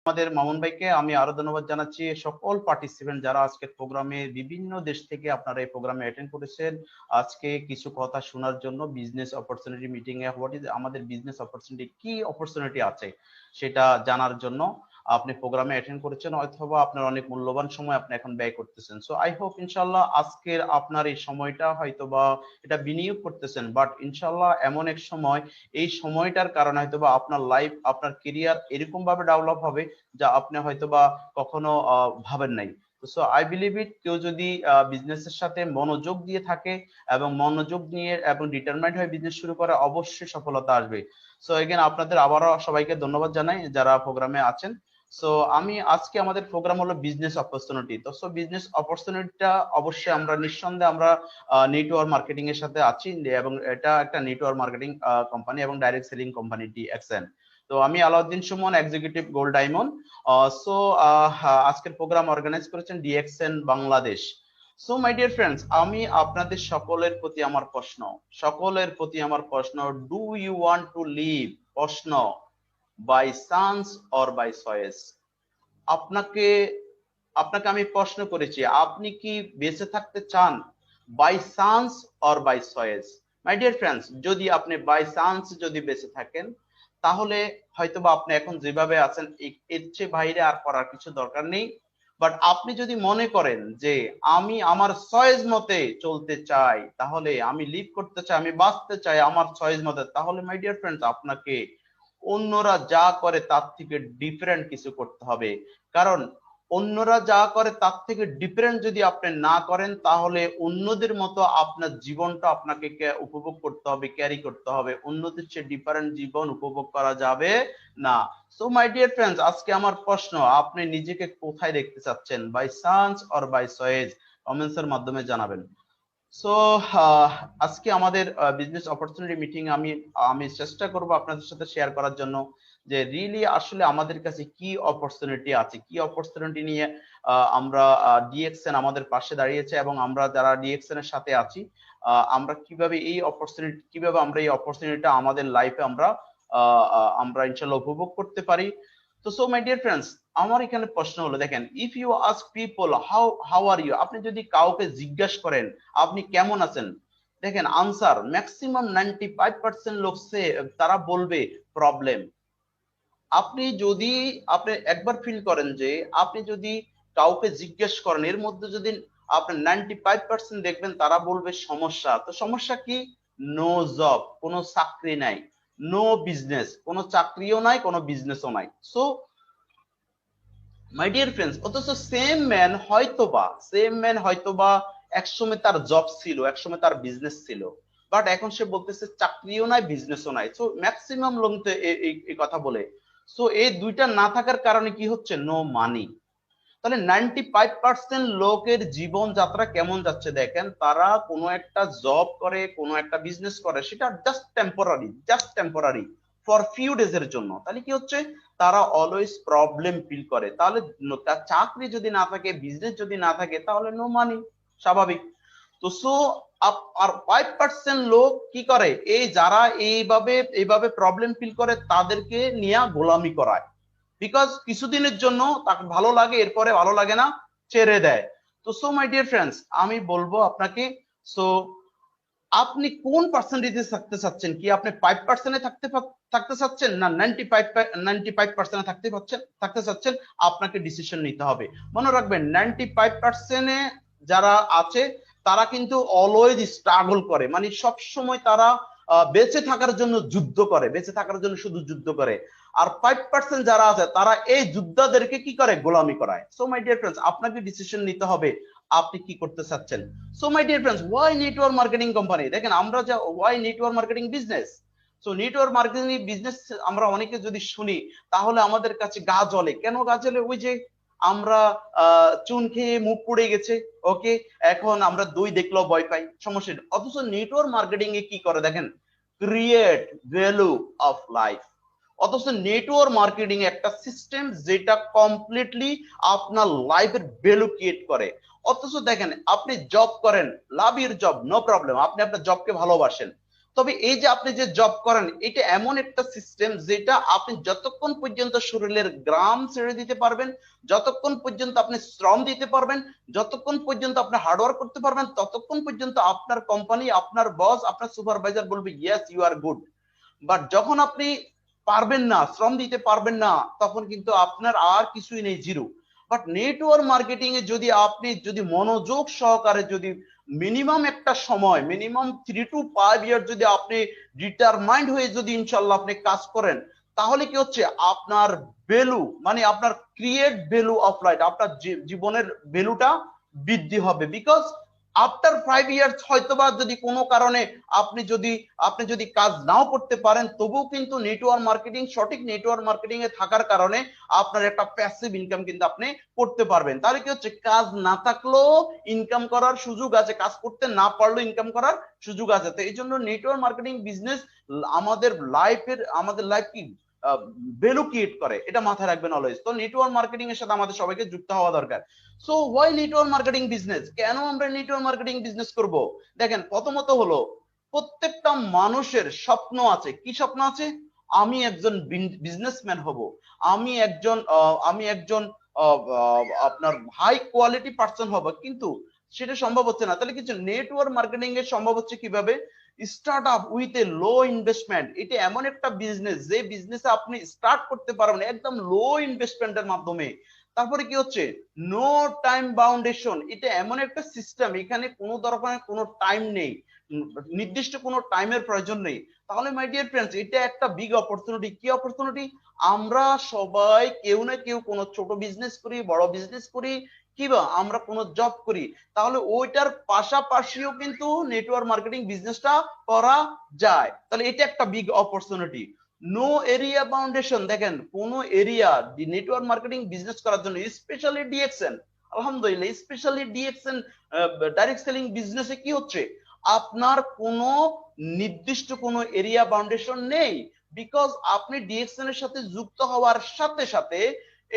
আমাদের মামুন ভাইকে আমি আরো ধন্যবাদ জানাচ্ছি। সকল পার্টিসিপেন্ট যারা আজকের প্রোগ্রামে বিভিন্ন দেশ থেকে আপনারা এই প্রোগ্রামে অ্যাটেন্ড করেছেন আজকে কিছু কথা শোনার জন্য, business opportunity meeting A what is আমাদের বিজনেস অপরচুনিটি, কি অপরচুনিটি আছে সেটা জানার জন্য আপনি প্রোগ্রামে অ্যাটেন্ড করেছেন, অথবা আপনার অনেক মূল্যবান সময় আপনি এখন ব্যয় করতেছেন। সো আই হোপ ইনশাল্লাহ আজকের আপনার এই সময়টা হয়তোবা এটা বিনিয়োগ করতেছেন, বাট ইনশাল্লাহ এমন এক সময়, এই সময়টার কারণে হয়তোবা আপনার লাইফ, আপনার কেরিয়ার এরকম ভাবে ডেভেলপ হবে যা আপনি হয়তোবা কখনো ভাবেন নাই। সো আই বিলিভ ইট, কেউ যদি বিজনেসের সাথে মনোযোগ দিয়ে থাকে এবং মনোযোগ নিয়ে এবং ডিটারমাইন্ড হয়ে বিজনেস শুরু করে, অবশ্যই সফলতা আসবে। সো এগেন আপনাদের আবারও সবাইকে ধন্যবাদ জানাই যারা প্রোগ্রামে আছেন। সো আমি আজকে আমাদের প্রোগ্রাম হলো বিজনেস অপরচুনিটি। তো সো বিজনেস অপরচুনিটিটা অবশ্যই আমরা নিঃসন্দেহে আমরা নেটওয়ার্ক মার্কেটিং এর সাথে আছি, এবং এটা একটা নেটওয়ার্ক মার্কেটিং কোম্পানি এবং ডাইরেক্ট সেলিং কোম্পানি DXN। তো আমি Alauddin Suman, executive gold diamond. So আজকের প্রোগ্রাম অর্গানাইজ করেছেন DXN Bangladesh. So my dear friends, আমি আপনাদের সকলের প্রতি আমার প্রশ্ন, do you want to live, প্রশ্ন, by chance or by choice? আপনাকে আপনাকে আমি প্রশ্ন করেছি, আপনি কি বেঁচে থাকতে চান by chance or by choice? My dear friends, যদি আপনি বাই চান্স যদি বেঁচে থাকেন, তাহলে হয়তোবা আপনি এখন যেভাবে আছেন এর চেয়ে বাইরে আর করার কিছু দরকার নেই। বাট আপনি যদি মনে করেন যে আমি আমার চয়েস মতে চলতে চাই, তাহলে আমি লিভ করতে চাই, আমি বাঁচতে চাই আমার চয়েস মতে, তাহলে মাই ডিয়ার ফ্রেন্ডস আপনাকে অন্যরা যা করে তার থেকে ডিফারেন্ট কিছু করতে হবে। কারণ অন্যরা যা করে তার থেকে ডিফারেন্ট যদি আপনি না করেন, তাহলে অন্যদের মতো আপনার জীবনটা আপনাকে উপভোগ করতে হবে, ক্যারি করতে হবে। অন্যদের চেয়ে ডিফারেন্ট জীবন উপভোগ করা যাবে না। সো মাই ডিয়ার ফ্রেন্ডস, আজকে আমার প্রশ্ন, আপনি নিজেকে কোথায় দেখতে চাচ্ছেন, by chance or by choice? Comments এর মাধ্যমে জানাবেন। সো আজকে আমাদের বিজনেস অপরচুনিটি মিটিং আমি আমি চেষ্টা করব আপনাদের সাথে শেয়ার করার জন্য যে রিয়েলি আসলে আমাদের কাছে কি অপরচুনিটি আছে, কি অপরচুনিটি নিয়ে আমরা DXN আমাদের পাশে দাঁড়িয়েছে, এবং আমরা যারা DXN এর সাথে আছি আমরা কিভাবে এই অপরচুনিটিটা আমাদের লাইফে আমরা ইনশাআল্লাহ উপভোগ করতে পারি। তো সো মাই ডিয়ার ফ্রেন্ডস, আমার এখানে প্রশ্ন হলো, দেখেন, if you ask people how are you, আপনি যদি কাউকে জিজ্ঞাসা করেন আপনি কেমন আছেন, দেখেন আনসার ম্যাক্সিমাম 95% লোক তারা বলবে প্রবলেম। আপনি একবার ফিল করেন যে আপনি যদি কাউকে জিজ্ঞেস করেন, এর মধ্যে যদি আপনি 95% দেখবেন তারা বলবে সমস্যা। তো সমস্যা কি? নো জব, কোনো চাকরি নাই, নো বিজনেস, কোনো চাকরিও নাই, কোনো বিজনেসও নাই। সো মাই ডিয়ার ফ্রেন্ডস, অথচ সেম ম্যান হয়তোবা একসময় তার জব ছিল, একসময় তার বিজনেস ছিল, বাট এখন সে বলতেছে চাকরিও নাই, বিজনেসও নাই। সো ম্যাক্সিমাম লোক তো এই কথা বলে। সো এই দুইটা না থাকার কারণে কি হচ্ছে? No money. তাহলে 95% লোকের জীবন যাত্রা কেমন যাচ্ছে দেখেন, তারা কোনো একটা জব করে, কোনো একটা বিজনেস করে, সেটা just temporary for few days এর জন্য। তাহলে কি হচ্ছে? তারা অলওয়েজ প্রবলেম ফিল করে। তাহলে তার চাকরি যদি না থাকে, বিজনেস যদি না থাকে, তাহলে নো মানি, স্বাভাবিক। তো সো আর 5% লোক কি করে, যারা এইভাবে প্রবলেম ফিল করে তাদেরকে নিয়ে গোলামি করায়, বিকজ কিছুদিনের জন্য তাকে ভালো লাগে, এরপরে ভালো লাগে না, ছেড়ে দেয়। তো সো মাই ডিয়ার ফ্রেন্ডস, আমি বলবো আপনাকে, সো আপনি কোন পার্সেন্টেজে থাকতে চাচ্ছেন? কি আপনি 5% থাকতে চাচ্ছেন, না 95% থাকতে চাচ্ছেন? আপনাকে ডিসিশন নিতে হবে। মনে রাখবেন 95% যারা আছে তারা কিন্তু অলওয়েজ স্ট্রাগল করে, মানে সব সময় তারা বেঁচে থাকার জন্য যুদ্ধ করে, বেঁচে থাকার জন্য শুধু যুদ্ধ করে। আর 5% যারা আছে তারা এই যোদ্ধাদেরকে কি করে? গোলামি করায়। সো মাই ডিয়ার ফ্রেন্ডস, আপনাকে ডিসিশন নিতে হবে আপনি কি করতে চাচ্ছেন। So my dear friends, why network marketing company? দেখেন আমরা why network marketing business? So network marketing business আমরা অনেকে যদি শুনি, তাহলে আমাদের কাছে গা জ্বলে। কেন গা জ্বলে? ওই যে আমরা চুন খেয়ে মুখ পুড়ে গেছে, ওকে, এখন আমরা দই দেখলেও ভয় পাই, সমস্যা। অথচ নেটওয়ার্ক মার্কেটিং এ কি করে দেখেন, ক্রিয়েট ভ্যালু অফ লাইফ। অথচ নেটওয়ার্ক মার্কেটিং একটা সিস্টেম যেটা কমপ্লিটলি আপনার লাইফের ভ্যালু ক্রিয়েট করে। অথচ দেখেন, আপনি জব করেন, love your job, no problem, আপনি আপনার জবকে ভালোবাসেন, তবে এই যে আপনি যে জব করেন, এটা এমন একটা সিস্টেম যেটা আপনি যতক্ষণ পর্যন্ত শরীরের গ্রাম ছেড়ে দিতে পারবেন, যতক্ষণ পর্যন্ত আপনি শ্রম দিতে পারবেন, যতক্ষণ পর্যন্ত আপনি হার্ডওয়ার্ক করতে পারবেন, ততক্ষণ পর্যন্ত আপনার কোম্পানি, আপনার বস, আপনার সুপারভাইজার বলবে yes you are good. But যখন আপনি পারবেন না, শ্রম দিতে পারবেন না, তখন কিন্তু আপনার আর কিছুই নেই, জিরো। বাট নেটওয়ার্ক মার্কেটিং এ যদি আপনি যদি মনোযোগ সহকারে যদি মিনিমাম একটা সময়, মিনিমাম 3 to 5 ইয়ার যদি আপনি ডিটারমাইন্ড হয়ে যদি ইনশাল্লাহ আপনি কাজ করেন, তাহলে কি হচ্ছে আপনার ভ্যালু, মানে আপনার ক্রিয়েট ভ্যালু অফ লাইফ, আপনার জীবনের ভ্যালুটা বৃদ্ধি হবে। বিকজ আফটার 5 ইয়ার্স হয়তোবা যদি কোনো কারণে আপনি যদি কাজ নাও করতে পারেন, তবুও কিন্তু নেটওয়ার্ক মার্কেটিং, সঠিক নেটওয়ার্ক মার্কেটিং এ থাকার কারণে আপনার একটা প্যাসিভ ইনকাম কিন্তু আপনি করতে পারবেন। তাহলে কি হচ্ছে, কাজ না থাকলেও ইনকাম করার সুযোগ আছে, কাজ করতে না পারলেও ইনকাম করার সুযোগ আছে। তো এই জন্য নেটওয়ার্ক মার্কেটিং বিজনেস আমাদের লাইফ কি ভ্যালু ক্রিয়েট করে, এটা মাথায় রাখবেন অলওয়েজ। তো নেটওয়ার্ক মার্কেটিং এর সাথে আমাদের সবাইকে যুক্ত হওয়া দরকার। So why network marketing business, কেন আমরা নেটওয়ার্ক মার্কেটিং বিজনেস করব? দেখেন, প্রথমত হলো প্রত্যেকটা মানুষের স্বপ্ন আছে। কি স্বপ্ন আছে? আমি একজন বিজনেসম্যান হব, আমি একজন আপনার হাই কোয়ালিটি পার্সন হব, কিন্তু সেটা সম্ভব হচ্ছে না। তাহলে কিছু নেটওয়ার্ক মার্কেটিং এর সম্ভব হচ্ছে কিভাবে? Start up with a low investment. এটা এমন একটা বিজনেস যে বিজনেসে আপনি স্টার্ট করতে পারবেন একদম লো ইনভেস্টমেন্টের মাধ্যমে। তারপরে কি হচ্ছে, নো টাইম বাউন্ডেশন। এটা এমন একটা সিস্টেম, এখানে কোনো ধরনের কোনো টাইম নেই, নির্দিষ্ট কোনো টাইমের প্রয়োজন নেই। তাহলে মাই ডিয়ার ফ্রেন্ডস, এটা একটা বিগ অপরচুনিটি। কি অপরচুনিটি? আমরা সবাই কেউ না কেউ কোনো ছোট বিজনেস করি, বড় বিজনেস করি, কিবা আমরা কোনো জব করি, তাহলে ওইটার পাশাপাশিও কিন্তু নেটওয়ার্ক মার্কেটিং বিজনেসটা করা যায়। তাহলে এটা একটা big opportunity. No area boundation. দেখেন, কোন এরিয়া নেটওয়ার্ক মার্কেটিং বিজনেস করার জন্য, স্পেশালি ডিএক্সএন, আলহামদুলিল্লাহ স্পেশালি ডিএক্সএন ডাইরেক্ট সেলিং বিজনেসে কি হচ্ছে, আপনার কোনো নির্দিষ্ট কোনো এরিয়া বাউন্ডেশন নেই। বিকজ আপনি ডিএক্সএন এর সাথে যুক্ত হওয়ার সাথে সাথে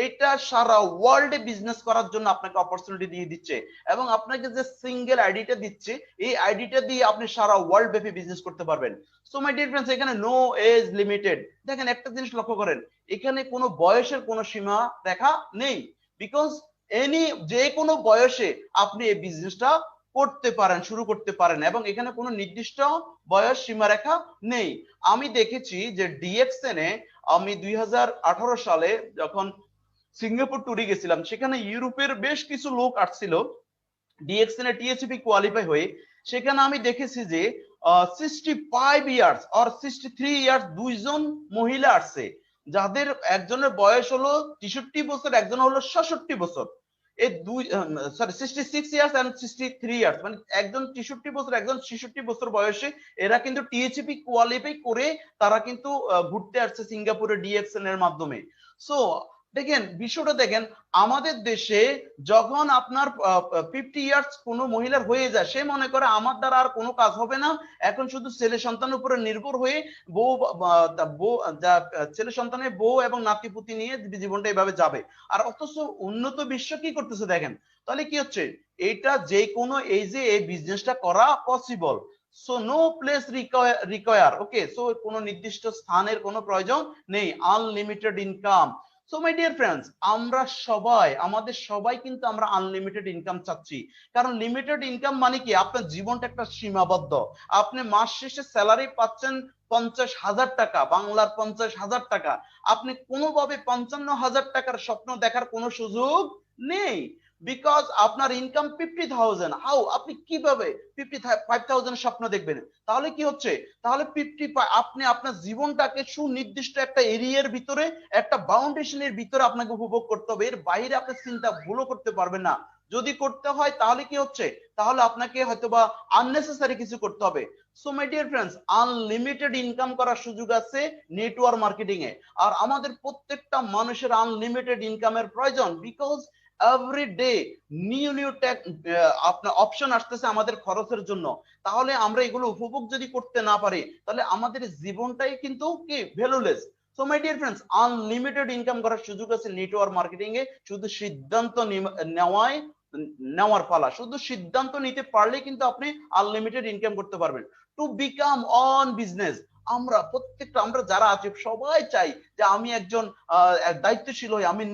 এটা সারা ওয়ার্ল্ডে বিজনেস করার জন্য আপনাকে অপরচুনিটি দিয়ে দিচ্ছে, এবং আপনাকে যে সিঙ্গেল আইডিটা দিচ্ছে, এই আইডিটা দিয়ে আপনি সারা ওয়ার্ল্ড ব্যাপী বিজনেস করতে পারবেন। সো মাই ডিয়ার ফ্রেন্ডস, এখানে নো এজ লিমিটেড। দেখেন, একটা জিনিস লক্ষ্য করেন, এখানে কোনো বয়সের কোনো সীমা রেখা নেই। বিকজ যে কোনো বয়সে আপনি এই বিজনেসটা করতে পারেন, শুরু করতে পারেন, এবং এখানে কোনো নির্দিষ্ট বয়স সীমারেখা নেই। আমি দেখেছি যে ডিএক্সএন এ আমি 2018 সালে যখন সিঙ্গাপুর ট্যুরে গেছিলাম, সেখানে ইউরোপের বেশ কিছু লোক আসছিল ডিএক্সএন এ টিএসপি কোয়ালিফাই হয়ে। সেখানে আমি দেখেছি যে 65 ইয়ার্স আর 63 ইয়ার্স দুইজন মহিলা আসছে, যাদের একজনের বয়স হলো 63 বছর, একজন হলো 66 বছর। এই দুই, সরি, 66 ইয়ার্স এন্ড 63 ইয়ার্স, মানে একজন 63 বছর, একজন 66 বছর বয়সে এরা কিন্তু টিএচপি কোয়ালিফাই করে তারা কিন্তু ঘুরতে আসছে সিঙ্গাপুরে ডিএক্সএন এর মাধ্যমে। সো দেখেন, বিষয়টা দেখেন, আমাদের দেশে যখন আপনার 50 ইয়ার্স কোনো মহিলার হয়ে যায়, সে মনে করে আমার দ্বারা আর কোনো কাজ হবে না, এখন শুধু ছেলে সন্তানের উপরে নির্ভর হয়ে বউ ছেলে সন্তানের বউ এবং নাতিপুতি নিয়ে জীবনটা এভাবে যাবে। আর অথচ উন্নত বিশ্ব কি করতেছে দেখেন। তাহলে কি হচ্ছে, এটা যে কোনো এই যে এই বিজনেসটা করা possible. So no place require, okay, so কোনো নির্দিষ্ট স্থানের কোনো প্রয়োজন নেই, unlimited income. So my dear friends, আমাদের সবাই কিন্তু আমরা আনলিমিটেড ইনকাম চাচ্ছি। কারণ লিমিটেড ইনকাম মানে কি, আপনার জীবনটা একটা সীমাবদ্ধ। আপনি মাস শেষে স্যালারি পাচ্ছেন 50,000 টাকা, বাংলার 50,000 টাকা। আপনি কোনোভাবে 55,000 টাকার স্বপ্ন দেখার কোনো সুযোগ নেই। বিকজ আপনার ইনকাম 50,000, হাউ আপনি কিভাবে 55,000 স্বপ্ন দেখবেন? তাহলে কি হচ্ছে, তাহলে আপনি আপনার জীবনটাকে সুনির্দিষ্ট একটা এরিয়ার ভিতরে, একটা বাউন্ডেশনের ভিতরে আপনাকে উপভোগ করতে হবে। এর বাইরে আপনি চিন্তা ভুলও করতে পারবেন না। যদি করতে হয় তাহলে কি হচ্ছে, তাহলে আপনাকে হয়তোবা আননেসেসারি কিছু করতে হবে। So my dear friends, unlimited income করার সুযোগ আছে নেটওয়ার্ক মার্কেটিং এ। আর আমাদের প্রত্যেকটা মানুষের আনলিমিটেড ইনকামের প্রয়োজন। বিকজ এভরি ডে নিউ আপনার অপশন আসতেছে আমাদের খরচের জন্য। তাহলে আমরা এগুলো উপভোগ যদি করতে না পারি, তাহলে আমাদের জীবনটাই কিন্তু কি valueless. So my dear friends, unlimited income করার সুযোগ আছে নেটওয়ার্ক মার্কেটিং এ। শুধু সিদ্ধান্ত নেওয়ার পালা, শুধু সিদ্ধান্ত নিতে পারলে কিন্তু আপনি আনলিমিটেড ইনকাম করতে পারবেন। To become on business. আমরা যারা আছি সবাই চাই যে আমি একজন দায়িত্বশীল হই, আমি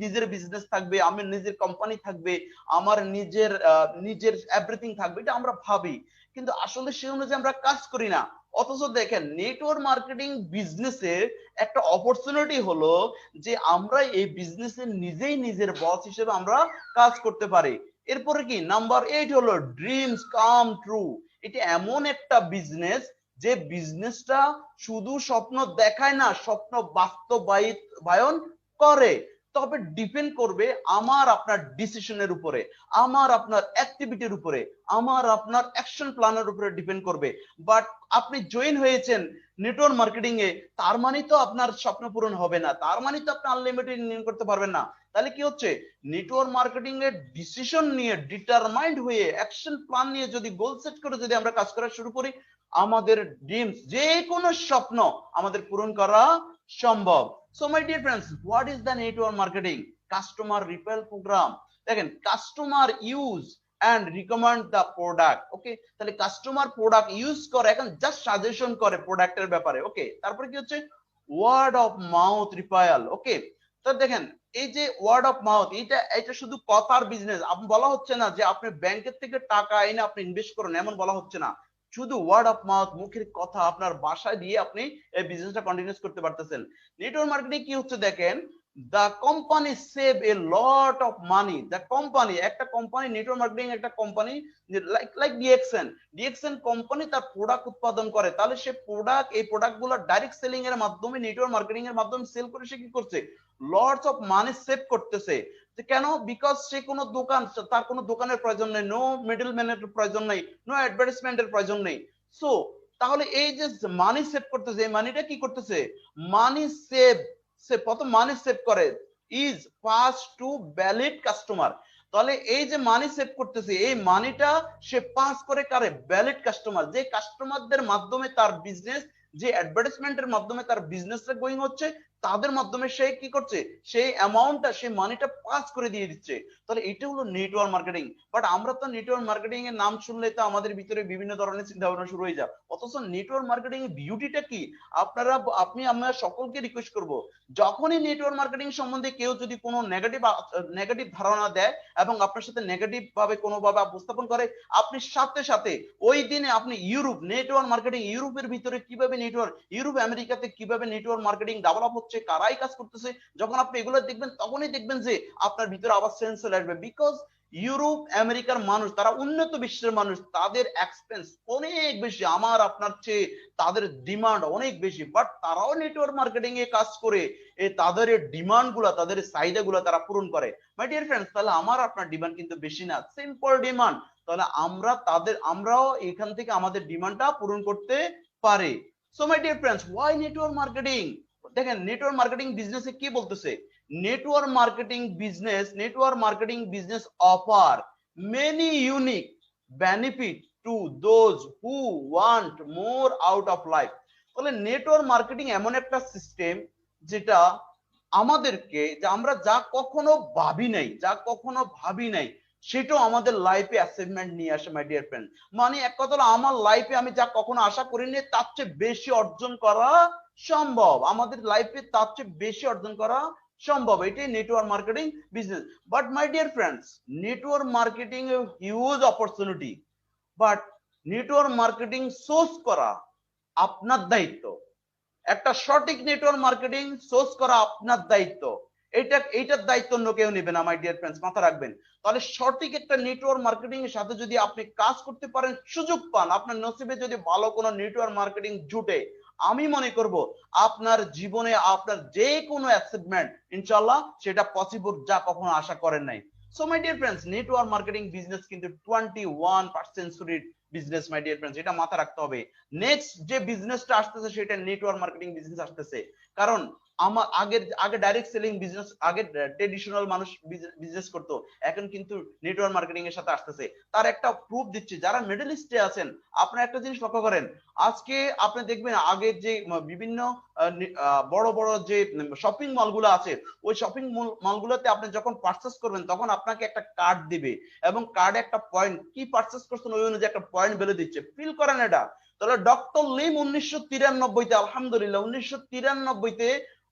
নিজের বিজনেস থাকবে, আমি নিজের কোম্পানি থাকবে, আমার নিজের এভরিথিং থাকবে, এটা আমরা ভাবি, কিন্তু আসলে সে অনুযায়ী আমরা কাজ করি না। অথচ দেখেন নেটওয়ার্ক মার্কেটিং বিজনেসের একটা অপরচুনিটি হলো যে আমরা এই বিজনেসে নিজেই নিজের বস হিসেবে আমরা কাজ করতে পারি। এরপরে কি নাম্বার 8 হলো ড্রিমস কাম ট্রু। এটা এমন একটা বিজনেস যে বিজনেসটা শুধু স্বপ্ন দেখায় না, স্বপ্ন বাস্তবায়ন করে। তবে ডিপেন্ড করবে আমার আপনার ডিসিশনের উপরে, আমার আপনার অ্যাক্টিভিটির উপরে, আমার আপনার অ্যাকশন প্ল্যানের উপরে ডিপেন্ড করবে। বাট আপনি জয়েন হয়েছেন নেটওয়ার্ক মার্কেটিং এ, তার মানে তো আপনার স্বপ্ন পূরণ হবে না, তার মানে তো আপনি আনলিমিটেড ইনকাম করতে পারবেন না। তাহলে কি হচ্ছে, নেটওয়ার্ক মার্কেটিং এর ডিসিশন নিয়ে, ডিটারমাইন্ড হয়ে, অ্যাকশন প্ল্যান নিয়ে যদি গোল সেট করে যদি আমরা কাজ করা শুরু করি, আমাদের ড্রিমস, যে কোনো স্বপ্ন আমাদের পূরণ করা সম্ভব। So my dear friends, what is the network marketing? Customer referral program. দেখেন, customer use and recommend the product. Okay, তাহলে কাস্টমার প্রোডাক্ট ইউজ করে, এখন জাস্ট সাজেশন করে প্রোডাক্টের ব্যাপারে। ওকে, তারপরে কি হচ্ছে, ওয়ার্ড অফ মাউথ রিফারেল। ওকে, তো দেখেন এই যে ওয়ার্ড অফ মাউথ, এটা শুধু কথার বিজনেস। আপনি বলা হচ্ছে না যে আপনি ব্যাংকের থেকে টাকা এনে আপনি ইনভেস্ট করুন, এমন বলা হচ্ছে না। শুধু ওয়ার্ড অফ মাউথ, মুখের কথা আপনার বাসায় দিয়ে আপনি এই বিজনেসটা কন্টিনিউস করতে পারতেছেন। নেটওয়ার্ক মার্কেটিং কি হচ্ছে দেখেন, the company save a lot of money. The company, একটা কোম্পানি, নেটওয়ার্ক মার্কেটিং একটা কোম্পানি, লাইক ডিএক্সএন কোম্পানি তার প্রোডাক্ট উৎপাদন করে, তাহলে সে এই প্রোডাক্ট গুলো ডাইরেক্ট সেলিং এর মাধ্যমে, নেটওয়ার্ক মার্কেটিং এর মাধ্যমে সেল করে সে কি করছে, লটস অফ মানি সেভ করতেছে। কেন? বিকজ সে কোনো দোকান, তার কোনো দোকানের প্রয়োজন নেই, নো মিডল ম্যানের প্রয়োজন নেই, নো অ্যাডভার্টাইজমেন্টের প্রয়োজন নেই। সো তাহলে এই যে মানি সেভ করতেছে, এই মানিটা কি করতেছে, মানি সেভ, সে প্রথম মানি সেভ করে, is pass to valid customer. তাহলে এই যে মানি সেভ করতেছে, এই মানিটা সে পাস করে কারে, ভ্যালিড কাস্টমার, যে কাস্টমারদের মাধ্যমে তার বিজনেস, যে অ্যাডভার্টাইজমেন্টের মাধ্যমে তার বিজনেসটা গোয়িং হচ্ছে, তাদের মাধ্যমে সে কি করছে, সেই অ্যামাউন্টটা, সেই মানিটা পাস করে দিয়ে দিচ্ছে। তাহলে এটা হলো নেটওয়ার্ক মার্কেটিং। বাট আমরা তো নেটওয়ার্ক মার্কেটিং এর নাম শুনলে তো আমাদের ভিতরে বিভিন্ন ধরনের চিন্তা ভাবনা শুরু হয়ে যায়। অথচ নেটওয়ার্ক মার্কেটিং এর বিউটিটা কি, আমরা সকলকে রিকোয়েস্ট করব, যখনই নেটওয়ার্ক মার্কেটিং সম্বন্ধে কেউ যদি কোনো নেগেটিভ ধারণা দেয় এবং আপনার সাথে নেগেটিভ ভাবে কোনোভাবে উপস্থাপন করে, আপনি সাথে সাথে ওই দিনে আপনি নেটওয়ার্ক মার্কেটিং ইউরোপের ভিতরে কিভাবে ইউরোপ আমেরিকাতে কিভাবে নেটওয়ার্ক মার্কেটিং ডেভেলপ হচ্ছে, কারাই কাজ করতেছে, যখন আপনি এগুলো দেখবেন, তখনই দেখবেন যে আপনার ভিতরে আবার সেন্স চলে আসবে। বিকজ ইউরোপ আমেরিকার মানুষ, তারা উন্নত বিশ্বের মানুষ, তাদের এক্সপেন্স অনেক বেশি আমার আপনার চেয়ে, তাদের ডিমান্ড অনেক বেশি, বাট তারাও নেটওয়ার্ক মার্কেটিং এ কাজ করে তাদের ডিমান্ড গুলা, তাদের চাহিদা গুলা তারা পূরণ করে। মাই ডিয়ার ফ্রেন্ডস, তাহলে আমার আপনার ডিমান্ড কিন্তু বেশি না, সিম্পল ডিমান্ড। তাহলে আমরাও এখান থেকে আমাদের ডিমান্ডটা পূরণ করতে পারি। So my dear friends, why network marketing? দেখেন নেটওয়ার্ক মার্কেটিং বিজনেসে কি বলতেছে, network marketing business offer many unique benefit to those who want more out of life. তাহলে নেটওয়ার্ক মার্কেটিং এমন একটা সিস্টেম যেটা আমাদেরকে, যে আমরা যা কখনো ভাবি নাই সেটাও আমাদের লাইফে অ্যাচিভমেন্ট নিয়ে আসে। মাই ডিয়ার ফ্রেন্ড, মানে এক কথা হলো, আমার লাইফে আমি যা কখনো আশা করিনি তার চেয়ে বেশি অর্জন করা সম্ভব, আমাদের লাইফে তার চেয়ে বেশি অর্জন করা সম্ভব। এটাই network marketing business. But my dear friends, network marketing a huge opportunity, but network marketing source করা আপনার দায়িত্ব। একটা সঠিক নেটওয়ার্ক মার্কেটিং সোর্স করা আপনার দায়িত্ব। এইটার দায়িত্ব অন্য কেউ নেবে না। মাই ডিয়ার ফ্রেন্ডস, মাথা রাখবেন। তাহলে সঠিক একটা নেটওয়ার্ক মার্কেটিং এর সাথে যদি আপনি কাজ করতে পারেন, সুযোগ পান, আপনার নসিবে যদি ভালো কোনো নেটওয়ার্ক মার্কেটিং জুটে, আমি মনে করব আপনার জীবনে আপনার যে কোনো অ্যাচিভমেন্ট ইনশাআল্লাহ সেটা পসিবল, যা কখনো আশা করেন নাই। So my dear friends, network marketing business কিন্তু 21st সেঞ্চুরির বিজনেস। মাই ডিয়ার ফ্রেন্ডস, এটা মাথা রাখতে হবে। নেক্সট যে বিজনেসটা আসতেছে সেটা নেটওয়ার্ক মার্কেটিং বিজনেস আসতেছে। কারণ আগে ডাইরেক্ট সেলিং বিজনেস, আগে ট্রেডিশনাল মানুষ বিজনেস করতো, এখন কিন্তু নেটওয়ার্ক মার্কেটিং এর সাথে আসতেছে। তার একটা প্রুফ দিচ্ছি, যারা মিডল ইস্টে আছেন, আপনারা একটা জিনিস লক্ষ্য করেন, আজকে আপনি দেখবেন আগের যে বিভিন্ন বড় বড় যে শপিং মলগুলো আছে, ওই শপিং মলগুলোতে আপনি যখন পারচেস করবেন তখন আপনাকে একটা কার্ড দিবে, এবং কার্ডে একটা পয়েন্ট, কি পারচেস করছেন ওই অনুযায়ী একটা পয়েন্ট বলে দিচ্ছে। ফিল করেন এটা। তাহলে ডক্টর লিম 1993-তে, আলহামদুলিল্লাহ 1993-তে,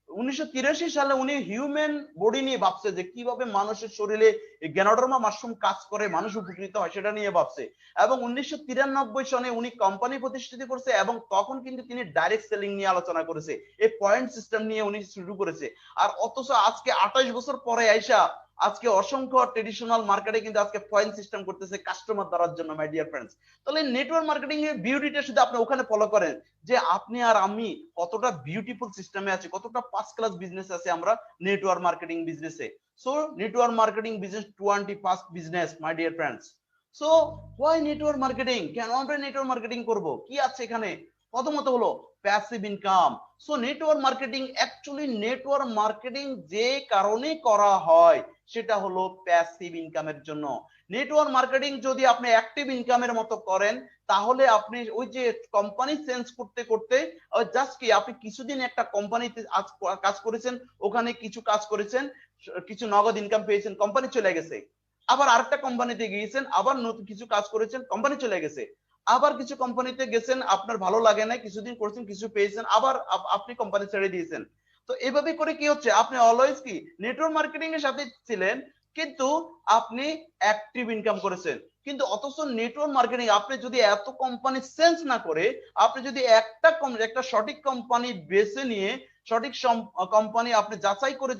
1983 সালে উনি হিউম্যান বডি নিয়ে ভাবছে যে কিভাবে মানুষের শরীরে গ্যানোডার্মা মাশরুম কাজ করে, মানুষ উপকৃত হয় সেটা নিয়ে ভাবছে। এবং 1993 সনে উনি কোম্পানি প্রতিষ্ঠিত করছে, এবং তখন কিন্তু তিনি ডাইরেক্ট সেলিং নিয়ে আলোচনা করেছে, এই পয়েন্ট সিস্টেম নিয়ে উনি শুরু করেছে। আর অথচ আজকে 28 বছর পরে আইসা আজকে অসংখ্য ট্রেডিশনাল মার্কেটে কিন্তু আজকে পয়েন্ট সিস্টেম করতেছে কাস্টমার ধরার জন্য, মাই ডিয়ার ফ্রেন্ডস। তাহলে নেটওয়ার্ক মার্কেটিং এর বিউটিটা শুধু আপনি ওখানে ফলো করেন যে আপনি আর আমি কতটা বিউটিফুল সিস্টেমে আছে, কতটা ফার্স্ট ক্লাস বিজনেস আছে আমরা নেটওয়ার্ক মার্কেটিং বিজনেসে। So network marketing business 21st business, my dear friends. So why network marketing, কেন আমরা নেটওয়ার্ক মার্কেটিং করব, কি আছে এখানে? প্রথমত হলো passive income. So network marketing, actually network marketing যে কারণে করা হয় সেটা হলো প্যাসিভ ইনকামের জন্য। নেটওয়ার্ক মার্কেটিং যদি আপনি অ্যাক্টিভ ইনকামের মতো করেন তাহলে আপনি ওই যে কোম্পানি চেঞ্জ করতে করতে জাস্ট কি আপনি কিছুদিন একটা কোম্পানিতে কাজ করেছেন, ওখানে কিছু কাজ করেছেন, কিছু নগদ ইনকাম পেয়েছেন, কোম্পানি চলে গেছে। আবার আরেকটা কোম্পানিতে গিয়েছেন, আবার নতুন কিছু কাজ করেছেন, কোম্পানি চলে গেছে। আবার কিছু কোম্পানিতে গেছেন, আপনার ভালো লাগে না, কিছুদিন করছেন, কিছু পেয়েছেন, আবার আপনি কোম্পানি ছেড়ে দিয়েছেন। তো এভাবে করে কি হচ্ছে, আপনি অলওয়েজ কি নেটওয়ার্ক মার্কেটিং এর সাথে ছিলেন কিন্তু আপনি অ্যাক্টিভ ইনকাম করেছেন। কিন্তু অথচ নেটওয়ার্ক মার্কেটিং আপনি যদি এত কোম্পানি চেঞ্জ না করে, আপনি যদি একটা সঠিক কোম্পানি বেছে নিয়ে সঠিক কোম্পানি আপনি যাচাই করে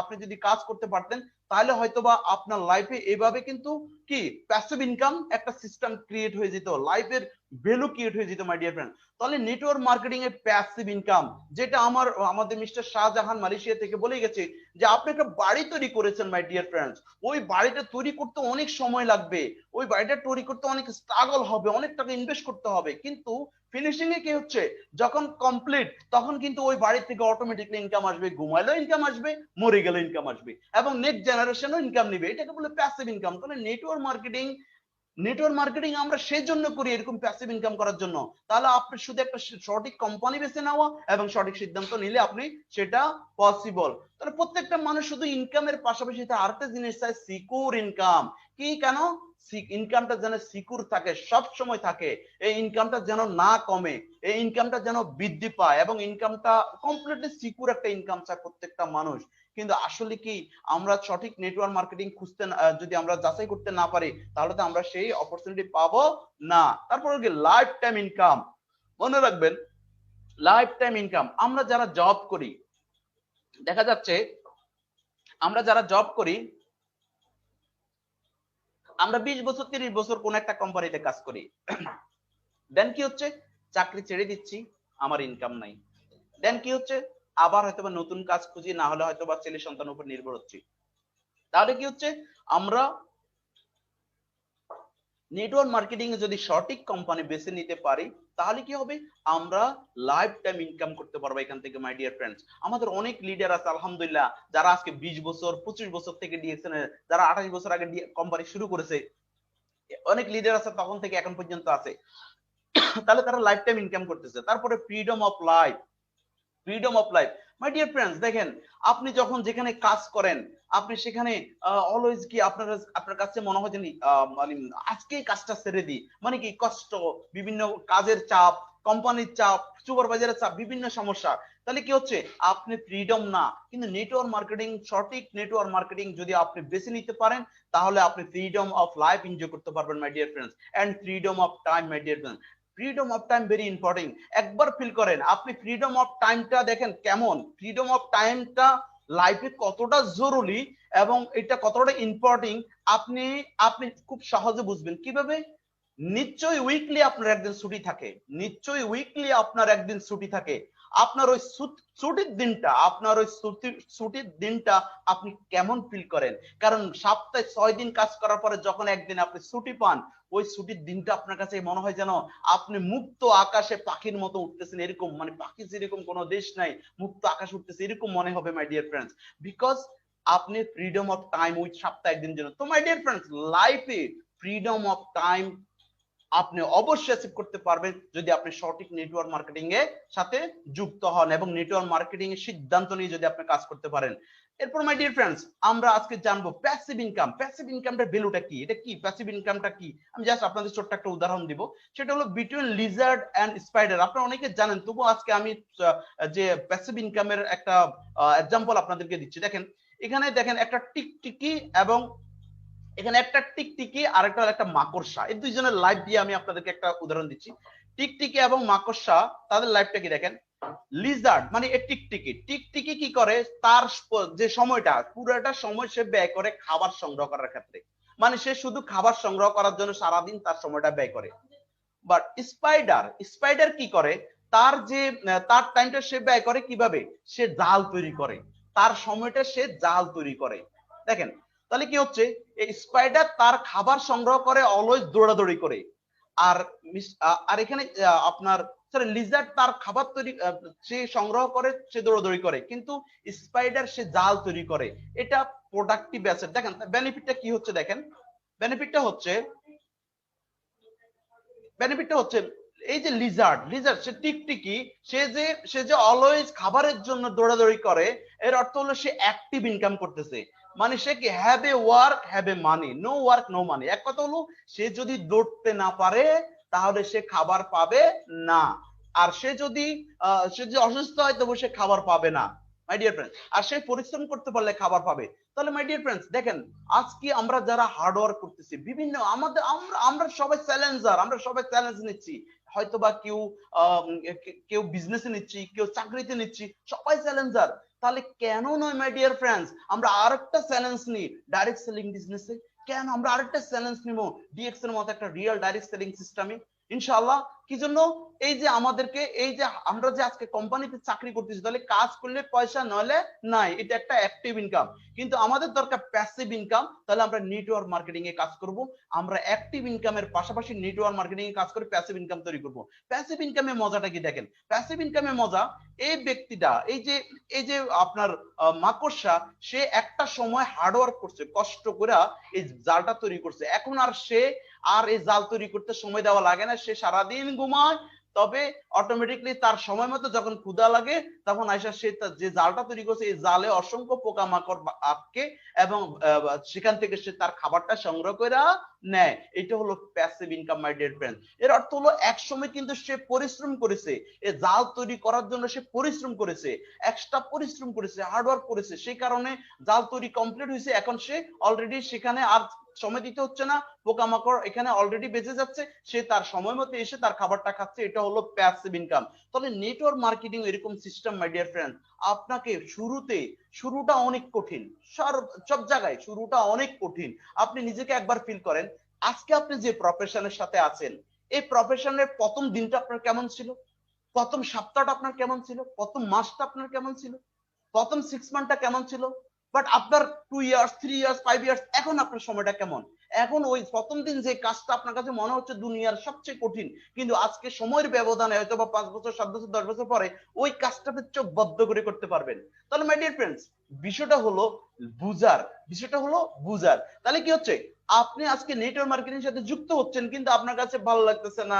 আপনি যদি কাজ করতে পারতেন, তাহলে হয়তোবা আপনার লাইফে এভাবে কিন্তু কি প্যাসিভ ইনকাম একটা সিস্টেম ক্রিয়েট হয়ে যেত, লাইফের ভ্যালু ক্রিয়েট হয়ে যেত, মাই ডিয়ার ফ্রেন্ড। তাহলে নেটওয়ার্ক মার্কেটিং এর প্যাসিভ ইনকাম, যেটা আমাদের মিস্টার শাহজাহান মালয়েশিয়া থেকে বলে গেছে যে আপনি একটা বাড়ি তৈরি করেছেন, মাই ডিয়ার ফ্রেন্ডস, ওই বাড়িটা তৈরি করতে অনেক সময় লাগবে, ওই বাড়িটা তৈরি করতে অনেক স্ট্রাগল হবে, অনেক টাকা ইনভেস্ট করতে হবে, কিন্তু ফিনিশিং এ কি হচ্ছে, যখন কমপ্লিট তখন কিন্তু ওই বাড়ি থেকে অটোমেটিকলি ইনকাম আসবে, ঘুমাইলেও ইনকাম আসবে, মরে গেলেও ইনকাম আসবে, এবং নেক্সট জেনারেশনও ইনকাম নিবে। এটাকে বলে প্যাসিভ ইনকাম। তাহলে নেটওয়ার্ক মার্কেটিং আমরা সেই জন্য করি, এরকম প্যাসিভ ইনকাম করার জন্য। তাহলে আপনি শুধু একটা সঠিক কোম্পানি বেছে নেওয়া এবং সঠিক সিদ্ধান্ত নিলে আপনি সেটা পসিবল। তাহলে প্রত্যেকটা মানুষ শুধু ইনকামের পাশাপাশি আরেকটা জিনিস চায়, সিকিউর ইনকাম। কি, কেন? ইনকামটা যেন সিকিউর থাকে, সব সময় থাকে, এই ইনকামটা যেন না কমে, এই ইনকামটা যেন বৃদ্ধি পায়, এবং ইনকামটা কমপ্লিটলি সিকিউর একটা ইনকাম চায় প্রত্যেকটা মানুষ। কিন্তু আসলে কি আমরা সঠিক নেটওয়ার্ক মার্কেটিং খুঁজতে যদি আমরা যাচাই করতে না পারি, তাহলে তো আমরা সেই অপরচুনিটি পাবো না। তারপরে কি লাইফ টাইম ইনকাম, মনে রাখবেন লাইফ টাইম ইনকাম। আমরা যারা জব করি, দেখা যাচ্ছে আমরা যারা জব করি, আমরা 20 বছর 30 বছর কোন একটা কোম্পানিতে কাজ করি, দেন কি হচ্ছে, চাকরি ছেড়ে দিচ্ছি, আমার ইনকাম নাই, দেন কি হচ্ছে, আবার হয়তোবা নতুন কাজ খুঁজি, না হলে হয়তোবা ছেলে সন্তানের উপর নির্ভর হচ্ছি। তাহলে কি হচ্ছে, আমরা নেটওয়ার্ক মার্কেটিং এ যদি সঠিক কোম্পানি বেছে নিতে পারি, তাহলে কি হবে, আমরা লাইফ টাইম ইনকাম করতে পারবো এখান থেকে, মাই ডিয়ার ফ্রেন্ডস। আমাদের অনেক লিডার আছে আলহামদুলিল্লাহ, যারা আজকে 20 বছর 25 বছর থেকে ডিএক্সএন, যারা 28 বছর আগে কোম্পানি শুরু করেছে, অনেক লিডার আছে তখন থেকে এখন পর্যন্ত আছে। তাহলে তারা লাইফ টাইম ইনকাম করতেছে। তারপরে freedom of life, freedom of life, my dear friends. দেখেন, আপনি যখন যেখানে কাজ করেন, আপনি সেখানে অলওয়েজ কি আপনার কাছে মনে হয় জানি মানে আজকে কাজটা ছেড়ে দিই, মানে কি কষ্ট, বিভিন্ন কাজের চাপ, কোম্পানির চাপ, সুপারভাইজারের চাপ, বিভিন্ন সমস্যা। তাহলে কি হচ্ছে, আপনি ফ্রিডম না। কিন্তু নেটওয়ার্ক মার্কেটিং, সঠিক নেটওয়ার্ক মার্কেটিং যদি আপনি বেছে নিতে পারেন, তাহলে আপনি ফ্রিডম অফ লাইফ এনজয় করতে পারবেন, my dear friends, and freedom of time, my dear friends. Freedom of time very important. একবার ফিল করেন, আপনি ফ্রিডম অফ টাইমটা দেখেন কেমন, ফ্রিডম অফ টাইমটা লাইফে কতটা জরুরি এবং এটা কতটা ইম্পর্টেন্ট, আপনি আপনি খুব সহজে বুঝবেন। কিভাবে? নিশ্চয়ই উইকলি আপনার একদিন ছুটি থাকে, নিশ্চয়ই উইকলি আপনার একদিন ছুটি থাকে। আপনার ওই ছুটির দিনটা আপনি কেমন ফিল করেন? কারণ সপ্তাহে 6 দিন কাজ করার পরে যখন একদিন আপনি ছুটি পান, ওই ছুটির দিনটা আপনার কাছে মনে হয় যেন আপনি মুক্ত আকাশে পাখির মতো উঠতেছেন, এরকম, মানে পাখি যেরকম কোনো দেশ নাই, মুক্ত আকাশে উঠতেছে, এরকম মনে হবে, মাই ডিয়ার ফ্রেন্ডস। বিকজ আপনি ফ্রিডম অফ টাইম ওই সপ্তাহে একদিন জন্য। তো মাই ডিয়ার ফ্রেন্ডস, লাইফে ফ্রিডম অফ টাইম আপনি অবশ্যই অ্যাচিভ করতে পারবেন যদি আপনি সঠিক নেটওয়ার্ক মার্কেটিং এর সাথে যুক্ত হন এবং নেটওয়ার্ক মার্কেটিং এর সিদ্ধান্ত নিয়ে যদি আপনি কাজ করতে পারেন। এরপর মাই ডিয়ার ফ্রেন্ডস, আমরা আজকে জানবো প্যাসিভ ইনকাম। প্যাসিভ ইনকামটার ভ্যালুটা কি, এটা কি প্যাসিভ ইনকামটা কি? আমি জাস্ট আপনাদের ছোট্ট একটা উদাহরণ দিব, সেটা হলো বিটুইন লিজার্ড এন্ড স্পাইডার। আপনারা অনেকে জানেন, তবু আজকে আমি যে প্যাসিভ ইনকামের একটা এক্সাম্পল আপনাদেরকে দিচ্ছি। দেখেন এখানে দেখেন একটা টিকটিকি এবং এখানে একটা টিকটিকি আর একটা মাকড়সা, এই দুইজনের লাইফ দিয়ে আমি আপনাদেরকে একটা উদাহরণ দিচ্ছি। টিকটিকি এবং মাকড়সা, তাদের লাইফটা কি দেখেন। লিজার্ড মানে টিকটিকি, টিকটিকি কি করে, তার যে সময়টা পুরোটা সময় সে ব্যয় করে খাবার সংগ্রহ করার ক্ষেত্রে, মানে সে শুধু খাবার সংগ্রহ করার জন্য সারাদিন তার সময়টা ব্যয় করে। বাট স্পাইডার, স্পাইডার কি করে, তার টাইমটা সে ব্যয় করে কিভাবে, সে জাল তৈরি করে, তার সময়টা সে জাল তৈরি করে। দেখেন তাহলে কি হচ্ছে, এই স্পাইডার তার খাবার সংগ্রহ করে, অলওয়েজ দৌড়াদৌড়ি করে। আর আর এখানে আপনার লিজার্ড তার খাবার তৈরি, সে সংগ্রহ করে, সে দৌড়াদৌড়ি করে, কিন্তু স্পাইডার সে জাল তৈরি করে। এটা প্রোডাক্টিভ অ্যাসেট। দেখেন বেনিফিটটা কি হচ্ছে, দেখেন বেনিফিটটা হচ্ছে এই যে লিজার্ড, সে টিকটিকি, সে যে অলওয়েজ খাবারের জন্য দৌড়াদৌড়ি করে, এর অর্থ হলো সে অ্যাক্টিভ ইনকাম করতেছে। মানে সে কি have a work have a money, no work no money. এক কথা হলো সে যদি দৌড়তে না পারে তাহলে সে খাবার পাবে না, আর সে যদি অসুস্থ হয় তবু সে খাবার পাবে না মাই ডিয়ার ফ্রেন্ডস। আর সে পরিশ্রম করতে পারলে খাবার পাবে। তাহলে মাই ডিয়ার ফ্রেন্ডস দেখেন, আজকে আমরা যারা হার্ড ওয়ার্ক করতেছি বিভিন্ন আমাদের, আমরা সবাই চ্যালেঞ্জার, আমরা সবাই চ্যালেঞ্জ নিচ্ছি। হয়তোবা কেউ বিজনেসে নিচ্ছি, কেউ চাকরিতে নিচ্ছি, সবাই চ্যালেঞ্জার। তাহলে কেন নয় মাই ডিয়ার ফ্রেন্ডস, আমরা আরেকটা চ্যালেঞ্জ নিই ডাইরেক্ট সেলিং বিজনেসে। কেন আমরা আরেকটা চ্যালেঞ্জ নিব ডিএক্স এর মতো একটা রিয়েল ডাইরেক্ট সেলিং সিস্টেমে, ইনশাআল্লাহ। কি জন্য, এই যে আমাদেরকে, এই যে আমরা যে আজকে কোম্পানিতে চাকরি করতেছি, তাহলে কাজ করলে পয়সা, নইলে নাই, এটা একটা অ্যাক্টিভ ইনকাম। কিন্তু আমাদের দরকার প্যাসিভ ইনকাম। তাহলে আমরা নেটওয়ার্ক মার্কেটিং এ কাজ করব, আমরা অ্যাক্টিভ ইনকামের পাশাপাশি নেটওয়ার্ক মার্কেটিং এ কাজ করে প্যাসিভ ইনকাম তৈরি করব। প্যাসিভ ইনকামের মজাটা কি দেখেন, প্যাসিভ ইনকামের মজা, এই ব্যক্তিটা, এই যে আপনার মাকড়সা, সে একটা সময় হার্ড ওয়ার্ক করছে, কষ্ট করে এই জালটা তৈরি করছে। এখন আর এই জাল তৈরি করতে সময় দেওয়া লাগে না, সে সারাদিন ঘুমায়। তবে অটোমেটিকলি তার সময় মতো যখন ক্ষুধা লাগে তখন আইসা সে যে জালটা তৈরি করছে, এই জালে অসংখ্য পোকামাকড় আটকে এবং সেখান থেকে সে তার খাবারটা সংগ্রহ করে নেয়। এটা হলো প্যাসিভ ইনকাম মাই ডিয়ার ফ্রেন্ড। এর অর্থ হলো এক সময় কিন্তু সে পরিশ্রম করেছে, এই জাল তৈরি করার জন্য সে পরিশ্রম করেছে, এক্সট্রা পরিশ্রম করেছে, হার্ডওয়ার্ক করেছে, সেই কারণে জাল তৈরি কমপ্লিট হয়েছে। এখন সে অলরেডি সেখানে আর সময় দিতে হচ্ছে না, পোকামাকড় এখানে অলরেডি বেঁচে যাচ্ছে, সে তার সময় মতো এসে তার খাবারটা খাচ্ছে। এটা হলো প্যাসিভ ইনকাম। তাহলে নেটওয়ার্ক মার্কেটিং এরকম সিস্টেম মাই ডিয়ার ফ্রেন্ড। আপনাকে শুরুটা অনেক কঠিন, সব জায়গায় শুরুটা অনেক কঠিন। আপনি নিজেকে একবার ফিল করেন, আজকে আপনি যে প্রফেশনের সাথে আছেন, এই প্রফেশনের প্রথম দিনটা আপনার কেমন ছিল, প্রথম সপ্তাহটা আপনার কেমন ছিল, প্রথম মাসটা আপনার কেমন ছিল, প্রথম 6 মান্থটা কেমন ছিল। বাট আপনার 2 ইয়ার্স 3 ইয়ার্স 5 ইয়ার্স, এখন আপনার সময়টা কেমন। এখন ওই প্রথম দিন যে কাজটা আপনার কাছে মনে হচ্ছে দুনিয়ার সবচেয়ে কঠিন, কিন্তু আজকে সময়ের ব্যবধানে হয়তো বা 5 বছর 7 বছর 10 বছর পরে ওই কাজটা আপনি চোখ বদ্ধ করে করতে পারবেন। তাহলে মাই ডিয়ার ফ্রেন্ডস, বিষয়টা হলো বুঝার। তাহলে কি হচ্ছে, আপনি আজকে নেটওয়ার্ক মার্কেটিং এর সাথে যুক্ত হচ্ছেন, কিন্তু আপনার কাছে ভালো লাগতেছে না,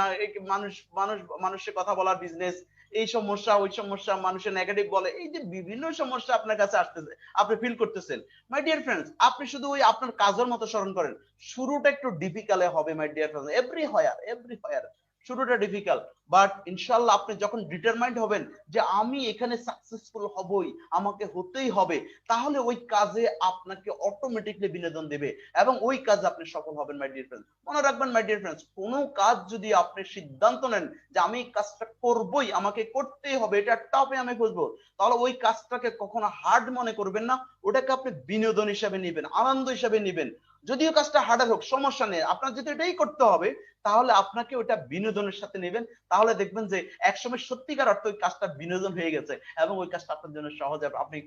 মানুষের কথা বলার বিজনেস, এই সমস্যা ওই সমস্যা, মানুষের নেগেটিভ বলে, এই যে বিভিন্ন সমস্যা আপনার কাছে আসতেছে, আপনি ফিল করতেছেন। মাই ডিয়ার ফ্রেন্ডস, আপনি শুধু ওই আপনার কাজের মতো স্মরণ করেন, শুরুটা একটু ডিফিকাল্ট হবে মাই ডিয়ার ফ্রেন্ডস, এভরি হোয়ার শুরুটা ডিফিকাল্ট। বাট ইনশাআল্লাহ আপনি যখন ডিটারমাইন্ড হবেন যে আমি এখানে সাকসেসফুল হবই, আমাকে হতেই হবে, তাহলে ওই কাজে আপনাকে অটোমেটিকলি বিনোদন দেবে এবং ওই কাজে আপনি সফল হবেন মাই ডিয়ার ফ্রেন্ডস। মনে রাখবেন মাই ডিয়ার ফ্রেন্ডস, কোনো কাজ যদি আপনি সিদ্ধান্ত নেন যে আমি কাজটা করবই, আমাকে করতেই হবে, এটা টপে আমি খুঁজবো, তাহলে ওই কাজটাকে কখনো হার্ড মনে করবেন না, ওটাকে আপনি বিনোদন হিসাবে নেবেন, আনন্দ হিসাবে নেবেন। যদিও কাজটা হার্ডার হোক সমস্যা নেই, আপনার যদি এটাই করতে হবে তাহলে আপনাকে ওটা বিনোদনের সাথে নেবেন। তাহলে দেখবেন যে একসময় সত্যিকার অর্থে ওই কাজটা বিনোদন হয়ে গেছে এবং ওই কাজটা আপনার জন্য সহজ হবে, আপনি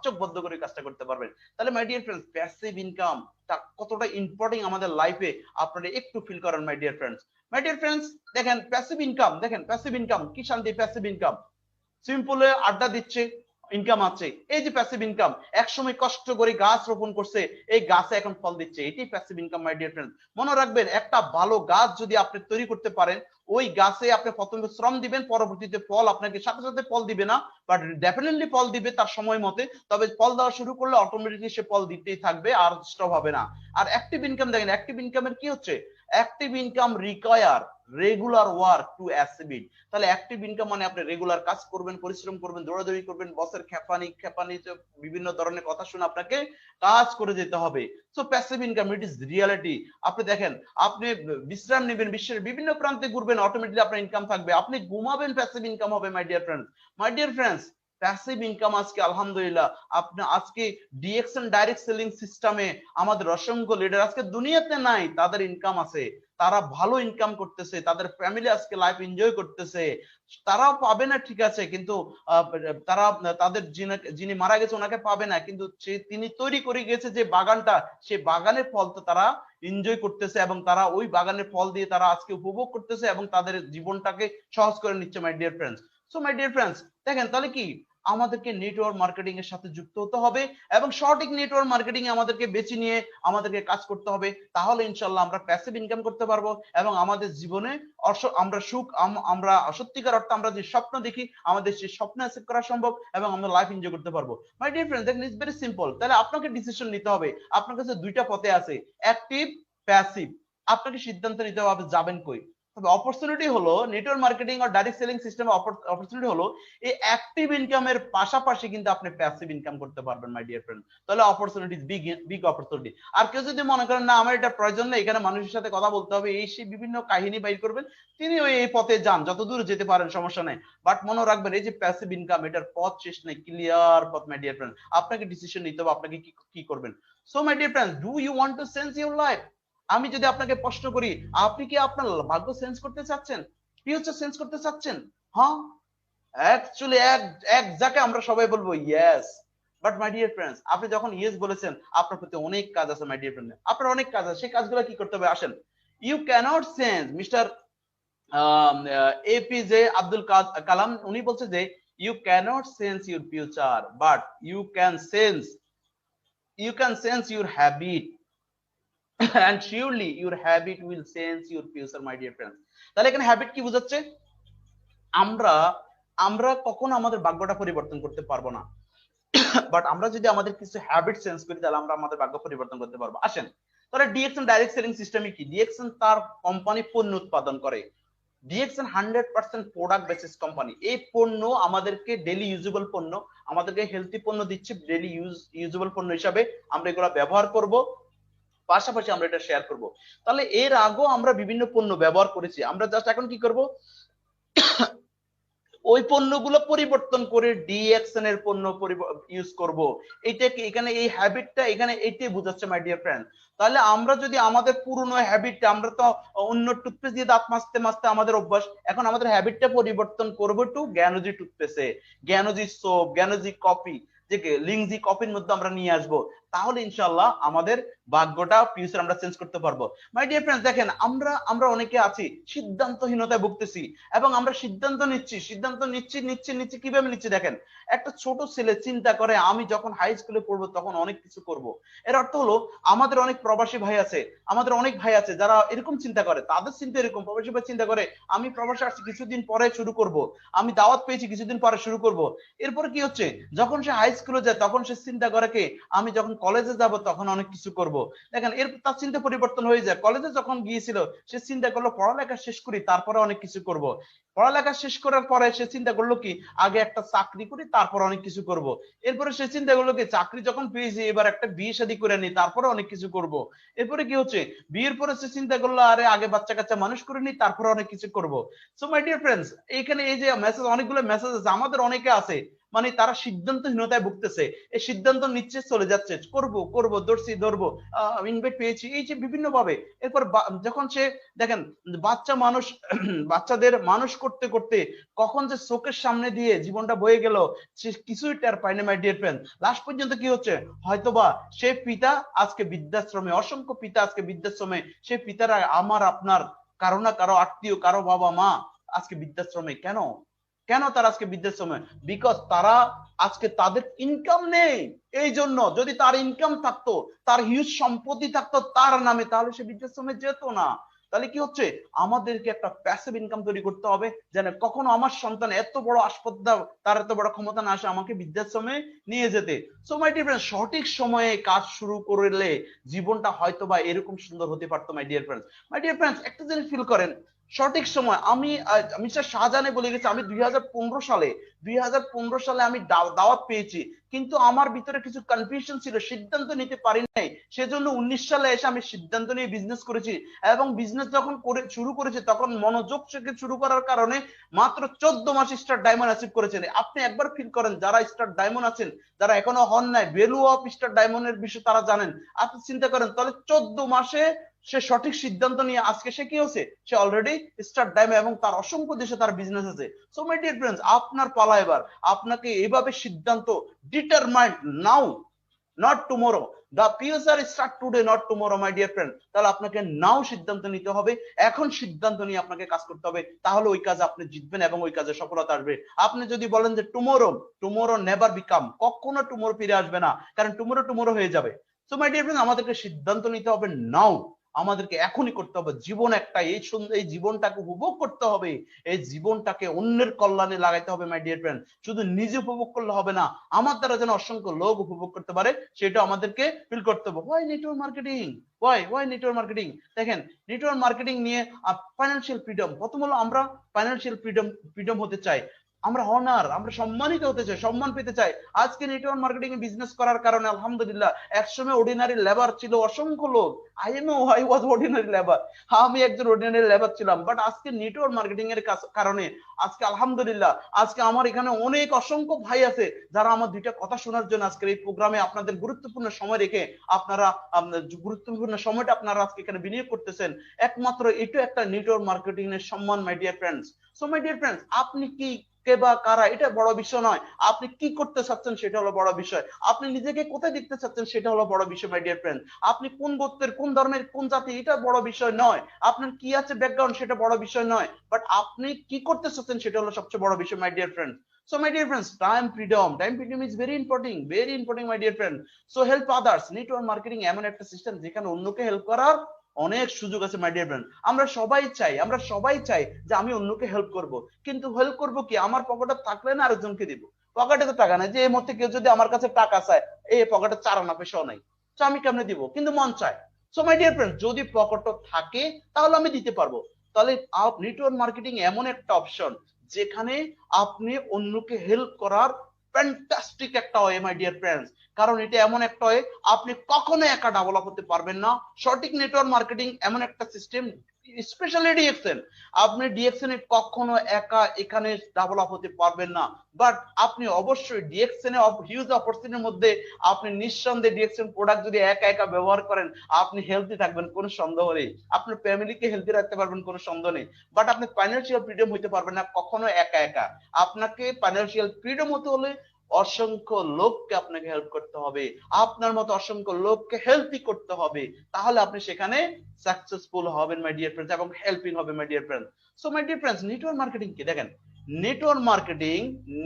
চোখ বদ্ধ করে কাজটা করতে পারবেন। তাহলে মাই ডিয়ার ফ্রেন্ডস, প্যাসিভ ইনকাম কতটা ইম্পর্টেন্ট আমাদের লাইফে আপনারা একটু ফিল করেন মাই ডিয়ার ফ্রেন্ডস। দেখেন প্যাসিভ ইনকাম কি শান্তি। প্যাসিভ ইনকাম সিম্পলে আড্ডা দিচ্ছে, ইনকাম আছে। এই যে প্যাসিভ ইনকাম, একসময় কষ্ট করে গাছ রোপণ করছে, এই গাছে এখন ফল দিচ্ছে, এটি প্যাসিভ ইনকাম মাই ডিয়ার ফ্রেন্ড। মনে রাখবেন, একটা ভালো গাছ যদি আপনি তৈরি করতে পারেন, ওই গাছে আপনি প্রথমে শ্রম দিবেন, পরবর্তীতে ফল আপনাকে সাথে সাথে ফল দিবে না, বাট ডেফিনেটলি ফল দিবে তার সময় মতে। তবে ফল দেওয়া শুরু করলে অটোমেটিকলি সে ফল দিতেই থাকবে, আর স্টপ হবে না। আর অ্যাক্টিভ ইনকাম দেখেন, অ্যাক্টিভ ইনকামের কি হচ্ছে, active income require regular work to achieve it. তাহলে অ্যাক্টিভ ইনকাম মানে আপনি রেগুলার কাজ করবেন, পরিশ্রম করবেন, দৌড়াদৌড়ি করবেন, বসের খেপানি খেপানি বিভিন্ন ধরনের কথা শুনে আপনাকে কাজ করে যেতে হবে। So passive income it is reality. আপনি দেখেন, আপনি বিশ্রাম নেবেন, বিশ্বের বিভিন্ন প্রান্তে ঘুরবেন, অটোমেটিকলি আপনার ইনকাম থাকবে। আপনি ঘুমাবেন, প্যাসিভ ইনকাম হবে my dear friends. My dear friends, passive income আজকে আলহামদুলিল্লাহ আপনি আজকে ডিএক্সএন ডাইরেক্ট সেলিং সিস্টেমে আমাদের অসংখ্য লিডার আজকে দুনিয়াতে নাই, তাদের ইনকাম আছে, তারা ভালো ইনকাম করতেছে, তাদের ফ্যামিলি আজকে লাইফ এনজয় করতেছে। তারাও পাবে না ঠিক আছে, কিন্তু তারা তাদের যিনি মারা গেছে ওনাকে পাবে না, কিন্তু তিনি তৈরি করে গেছে যে বাগানটা, সেই বাগানের ফল তো তারা এনজয় করতেছে, এবং তারা ওই বাগানের ফল দিয়ে তারা আজকে উপভোগ করতেছে এবং তাদের জীবনটাকে সহজ করে নিচ্ছে মাই dear friends. So my dear friends, দেখেন তাহলে কি আমাদেরকে নেটওয়ার্ক মার্কেটিং এর সাথে যুক্ত হতে হবে, এবং সঠিক নেটওয়ার্ক মার্কেটিং এ আমাদেরকে বেছে নিয়ে আমাদেরকে কাজ করতে হবে। তাহলে ইনশাআল্লাহ আমরা প্যাসিভ ইনকাম করতে পারবো, এবং আমাদের জীবনে আমরা সুখ, আমরা সত্যিকার অর্থে আমরা যে স্বপ্ন দেখি আমাদের সেই স্বপ্ন অ্যাচিভ করা সম্ভব, এবং আমরা লাইফ এনজয় করতে পারবো। মাই ডিয়ার ফ্রেন্ড, দেখেন ইটস ভেরি সিম্পল। তাহলে আপনাকে ডিসিশন নিতে হবে, আপনার কাছে দুইটা পথে আছে, অ্যাক্টিভ, প্যাসিভ। আপনাকে সিদ্ধান্ত নিতে হবে যাবেন কই। তবে অপরচুনিটি হলো নেটওয়ার্ক মার্কেটিং আর ডাইরেক্ট সেলিং সিস্টেমে অপরচুনিটি হলো এই অ্যাক্টিভ ইনকামের পাশাপাশি কিন্তু আপনি প্যাসিভ ইনকাম করতে পারবেন মাই ডিয়ার ফ্রেন্ড। তাহলে অপরচুনিটি বিগ বিগ অপরচুনিটি। আর কেউ যদি মনে করেন না আমার এটা প্রয়োজন নেই, এখানে মানুষের সাথে কথা বলতে হবে, এই সেই বিভিন্ন কাহিনী বাইর করবেন, তিনি ওই এই পথে যান, যত দূর যেতে পারেন সমস্যা নেই। বাট মনে রাখবেন, এই যে প্যাসিভ ইনকাম, এটার পথ শেষ নেই, ক্লিয়ার পথ মাই ডিয়ার ফ্রেন্ড। আপনাকে ডিসিশন নিতে হবে আপনাকে কি করবেন। So my dear friend, do you want to change your life? আমি যদি আপনাকে প্রশ্ন করি, আপনি কি আপনার ভাগ্য চেঞ্জ করতে চাচ্ছেন, ফিউচার চেঞ্জ করতে চাচ্ছেন? হ্যাঁ, অ্যাকচুয়ালি এক যাকে আমরা সবাই বলবো yes. But my dear friends, আপনি যখন ইয়েস বলেছেন, আপনার প্রতি অনেক কাজ আছে মাই ডিয়ার ফ্রেন্ড, আপনার অনেক কাজ আছে। সেই কাজগুলো কি করতে হবে আসেন। You can't change, mister APJ Abdul Kalam উনি বলছে যে you can't change your future, but you can change your habit, and surely your habit will change your future my dear friends। তাহলে এখানে হ্যাবিট কি বোঝাচ্ছে? আমরা আমরা কখনো আমাদের ভাগ্যটা পরিবর্তন করতে পারবো না, বাট আমরা যদি আমাদের কিছু হ্যাবিট চেঞ্জ করি তাহলে আমরা আমাদের ভাগ্য পরিবর্তন করতে পারবো। আসেন, তাহলে ডিএক্সএন ডাইরেক্ট সেলিং সিস্টেমে কি, ডিএক্সএন তার কোম্পানি পণ্য উৎপাদন করে। DXN 100% product basis company. এই পণ্য আমাদেরকে ডেইলি ইউজেবল পণ্য, আমাদেরকে হেলথি পণ্য দিচ্ছে, ডেইলি ইউজেবল পণ্য হিসাবে আমরা এগুলো ব্যবহার করব, পাশাপাশি আমরা এটা শেয়ার করব। তাহলে এর আগেও আমরা বিভিন্ন পণ্য ব্যবহার করেছি, আমরা জাস্ট এখন কি করব, ওই পণ্যগুলো পরিবর্তন করে ডিএক্সএন এর পণ্য ইউজ করব। এইটা কি এখানে এই হ্যাবিটটা এখানে এইটাই বোঝাচ্ছে মাই ডিয়ার ফ্রেন্ড। তাহলে আমরা যদি আমাদের পুরনো হ্যাবিটটা, আমরা তো অন্য টুথপেস্ট দিয়ে দাঁত মাজতে মাজতে আমাদের অভ্যাস, এখন আমাদের হ্যাবিটটা পরিবর্তন করব টু জ্ঞানজি টুথপেস্টে, জ্ঞানজি সোপ, জ্ঞানজি কফি, যে লিংজি কফির মধ্যে আমরা নিয়ে আসবো। তাহলে ইনশাআল্লাহ আমাদের ভাগ্যটা ফিউচার আমরা চেঞ্জ করতে পারবো। মাই ডিয়ার ফ্রেন্ডস, দেখেন আমরা অনেকে আছি সিদ্ধান্তহীনতায় ভুগতেছি, এবং আমরা সিদ্ধান্ত নিচ্ছি কিভাবে নিচ্ছি দেখেন। একটা ছোট ছেলে চিন্তা করে আমি যখন হাই স্কুলে পড়বো তখন অনেক কিছু করব। এর অর্থ হলো আমাদের অনেক প্রবাসী ভাই আছে, আমাদের অনেক ভাই আছে যারা এরকম চিন্তা করে, তাদের চিন্তা এরকম, প্রবাসী ভাই চিন্তা করে আমি প্রবাসে আসছি কিছুদিন পরে শুরু করব, আমি দাওয়াত পেয়েছি কিছুদিন পরে শুরু করব। এরপরে কি হচ্ছে, যখন সে হাই স্কুলে যায় তখন সে চিন্তা করে কি আমি যখন কলেজে যাব তখন অনেক কিছু করব। দেখেন এর তার চিন্তা পরিবর্তন হয়ে যায়। কলেজে যখন গিয়েছিল সে চিন্তা করলো পড়ালেখা শেষ করি তারপরে অনেক কিছু করব। পড়ালেখা শেষ করার পরে সে চিন্তা করলো কি আগে একটা চাকরি করি তারপর অনেক কিছু করব। এরপরে সে চিন্তা করলো কি চাকরি যখন পেয়েছি এবার একটা বিয়ে শাদী করে নি তারপরে অনেক কিছু করব। এরপরে কি হচ্ছে, বিয়ের পরে সে চিন্তা করলো আরে আগে বাচ্চা কাচ্চা মানুষ করে নি তারপরে অনেক কিছু করব। সো মাই ডিয়ার ফ্রেন্ডস, এইখানে এই যে মেসেজ, অনেকগুলো মেসেজ আছে, আমাদের অনেকে আছে মানে তারা সিদ্ধান্তহীনতায় ভুগতেছে, এই সিদ্ধান্ত নিচ্ছে চলে যাচ্ছে, করব ধরবো, ইনভাইট পেয়েছি, এই যে বিভিন্ন ভাবে। এরপর যখন সে দেখেন বাচ্চা মানুষ বাচ্চাদের মানুষ করতে করতে কখন যে চোখের সামনে দিয়ে জীবনটা বয়ে গেল সে কিছুই টের পায় না মাই ডিয়ার ফ্রেন্ড। লাস্ট পর্যন্ত কি হচ্ছে, হয়তোবা সে পিতা আজকে বৃদ্ধাশ্রমে, অসংখ্য পিতা আজকে বৃদ্ধাশ্রমে, সে পিতারা আমার আপনার কারো না কারো আত্মীয়, কারো বাবা মা আজকে বৃদ্ধাশ্রমে। কেন কেন তারা আজকে বৃদ্ধাশ্রমে? বিকজ তারা আজকে তাদের ইনকাম নেই। এই জন্য যদি তার ইনকাম থাকতো, তার হিউজ সম্পত্তি থাকতো তার নামে, তাহলে সে বৃদ্ধাশ্রমে যেত না। তাহলে কি হচ্ছে, আমাদেরকে একটা প্যাসিভ ইনকাম তৈরি করতে হবে, যেন কখনো আমার সন্তান এত বড় আসপদ্দা, তার এত বড় ক্ষমতা না আসে আমাকে বৃদ্ধাশ্রমে নিয়ে যেতে। সো মাই ডিয়ার ফ্রেন্ড, সঠিক সময়ে কাজ শুরু করলে জীবনটা হয়তো বা এরকম সুন্দর হতে পারতো। মাই ডিয়ার ফ্রেন্ডস, মাই ডিয়ার ফ্রেন্ডস, একটা জিনিস ফিল করেন, সঠিক সময় আমি মিস্টার শাহজাহানে বলে গেছি, আমি 2015 সালে আমি দাওয়াত পেয়েছি, কিন্তু আমার ভিতরে কিছু কনফিউশন ছিল, সিদ্ধান্ত নিতে পারি নাই। সেজন্য 19 সালে এসে আমি সিদ্ধান্ত নিয়ে বিজনেস করেছি, এবং বিজনেস যখন শুরু করেছি তখন মনোযোগ থেকে শুরু করার কারণে মাত্র 14 মাস স্টার ডায়মন্ড অ্যাচিভ করেছেন। আপনি একবার ফিল করেন, যারা স্টার ডায়মন্ড আছেন, যারা এখনো হন নাই, ভ্যালু অফ স্টার ডায়মন্ডের বিষয়ে তারা জানেন। আপনি চিন্তা করেন, তাহলে 14 মাসে সে সঠিক সিদ্ধান্ত নিয়ে আজকে সে কি হচ্ছে, সে অলরেডি স্টার ডায়মন্ড, এবং তার অসংখ্য দেশে তার বিজনেস আছে। সো মাই ডিয়ার ফ্রেন্ডস, আপনার পালা এবার। আপনাকে এভাবে সিদ্ধান্ত, determined now, not tomorrow. The future start today, not tomorrow, my dear friend. তাহলে আপনাকে নাও সিদ্ধান্ত নিতে হবে, এখন সিদ্ধান্ত নিয়ে আপনাকে কাজ করতে হবে, তাহলে ওই কাজে আপনি জিতবেন এবং ওই কাজে সফলতা আসবে। আপনি যদি বলেন যে টুমরো নেভার বিকাম, কখনো টুমরো ফিরে আসবে না, কারণ টুমরো হয়ে যাবে। সো মাই ডিয়ার ফ্রেন্ড, আমাদেরকে সিদ্ধান্ত নিতে হবে নাও, আমাদেরকে এখনই করতে হবে। জীবন একটা, এই জীবনটাকে উপভোগ করতে হবে, এই জীবনটাকে অন্যের কল্যাণে লাগাইতে হবে। মাই ডিয়ার ফ্রেন্ড, শুধু নিজে উপভোগ করলে হবে না, আমার দ্বারা যেন অসংখ্য লোক উপভোগ করতে পারে, সেটা আমাদেরকে ফিল করতে হবে। Why network marketing, why network marketing? দেখেন, নেটওয়ার্ক মার্কেটিং নিয়ে ফাইন্যান্সিয়াল ফ্রিডম, প্রথম হলো আমরা ফাইন্যান্সিয়াল ফ্রিডম হতে চাই, আমরা অনার, আমরা সম্মানিত হতে চাই, সম্মান পেতে চাই। আজকে নেটওয়ার্ক মার্কেটিং এ বিজনেস করার কারণে আলহামদুলিল্লাহ, একসময় অর্ডিনারি লেবার ছিল অসংখ্য লোক। আই ওয়াজ অর্ডিনারি লেবার, আমি একজন অর্ডিনারি লেবার ছিলাম, বাট আজকে নেটওয়ার্ক মার্কেটিং এর কারণে আজকে আলহামদুলিল্লাহ, আজকে আমার এখানে অনেক অসংখ্য ভাই আছে যারা আমার দুইটা কথা শোনার জন্য আজকের এই প্রোগ্রামে আপনাদের গুরুত্বপূর্ণ সময় রেখে আপনারা গুরুত্বপূর্ণ সময়টা আপনারা আজকে এখানে বিনিয়োগ করতেছেন। একমাত্র এটা একটা নেটওয়ার্ক মার্কেটিং এর সম্মান, মাই dear friends. So my dear friends, আপনি কি, কে বা কারা, এটা বড় বিষয় নয়, আপনি কি করতে চাচ্ছেন সেটা হলো বড় বিষয়, আপনি নিজেকে কোথায় দেখতে চাচ্ছেন সেটা হলো বড় বিষয়। মাই ডিয়ার ফ্রেন্ড, আপনি কোন গোত্রের, কোন ধর্মের, কোন জাতি, এটা বড় বিষয় নয়, আপনার কি আছে ব্যাকগ্রাউন্ড সেটা বড় বিষয় নয়, বাট আপনি কি করতে চাচ্ছেন সেটা হলো সবচেয়ে বড় বিষয়। মাই dear friend, so my dear friends, time freedom is very important my dear friend. So help others, network marketing এমন একটা সিস্টেম যেখানে অন্যকে হেল্প করার অনেক সুযোগ আছে। মাই ডিয়ার ফ্রেন্ড, আমরা সবাই চাই যে আমি অন্যকে হেল্প করব, কিন্তু হেল্প করব কি, আমার পকেটে থাকলে না আরেকজনকে দিব। পকেটে তো টাকা নাই, যে এই মুহূর্তে কেউ যদি আমার কাছে টাকা চায়, এই পকেটে 4 আনা পয়সাও নাই, তো আমি কেমনে দিব, কিন্তু মন চায়। সো মাই ডিয়ার ফ্রেন্ড, যদি পকেটে থাকে তাহলে আমি দিতে পারবো। তাহলে নেটওয়ার্ক মার্কেটিং এমন একটা অপশন যেখানে আপনি অন্যকে হেল্প করার ফ্যান্টাস্টিক একটা ওয়ে মাই ডিয়ার ফ্রেন্ডস। কারণ এটা এমন একটা ওয়ে, আপনি কখনো একা ডেভেলপ হতে পারবেন না। সঠিক নেটওয়ার্ক মার্কেটিং এমন একটা সিস্টেম, স্পেশালি ডিএক্সএন, আপনি ডিএক্সএন এ কখনো একা এখানে ডেভেলপ হতে পারবেন না। বাট আপনি অবশ্যই ডিএক্সএন এ হিউজ অপরচুনিটির মধ্যে আপনি নিঃসন্দেহে ডিএক্সএন প্রোডাক্ট যদি একা ব্যবহার করেন, আপনি হেলদি থাকবেন কোনো সন্দেহ নেই, আপনার ফ্যামিলিকে হেলদি রাখতে পারবেন কোনো সন্দেহ নেই। বাট আপনি ফাইন্যান্সিয়াল ফ্রিডম হইতে পারবেন না কখনো একা। আপনাকে ফাইন্যান্সিয়াল ফ্রিডম হতে হলে অসংখ্য লোককে আপনাকে হেল্প করতে হবে, আপনার মতো অসংখ্য লোককে হেল্পই করতে হবে, তাহলে আপনি সেখানে সাকসেসফুল হবেন মাই ডিয়ার ফ্রেন্ডস, এবং হেল্পিং হবে my dear friends. So my dear friends, network marketing কি দেখেন, network marketing,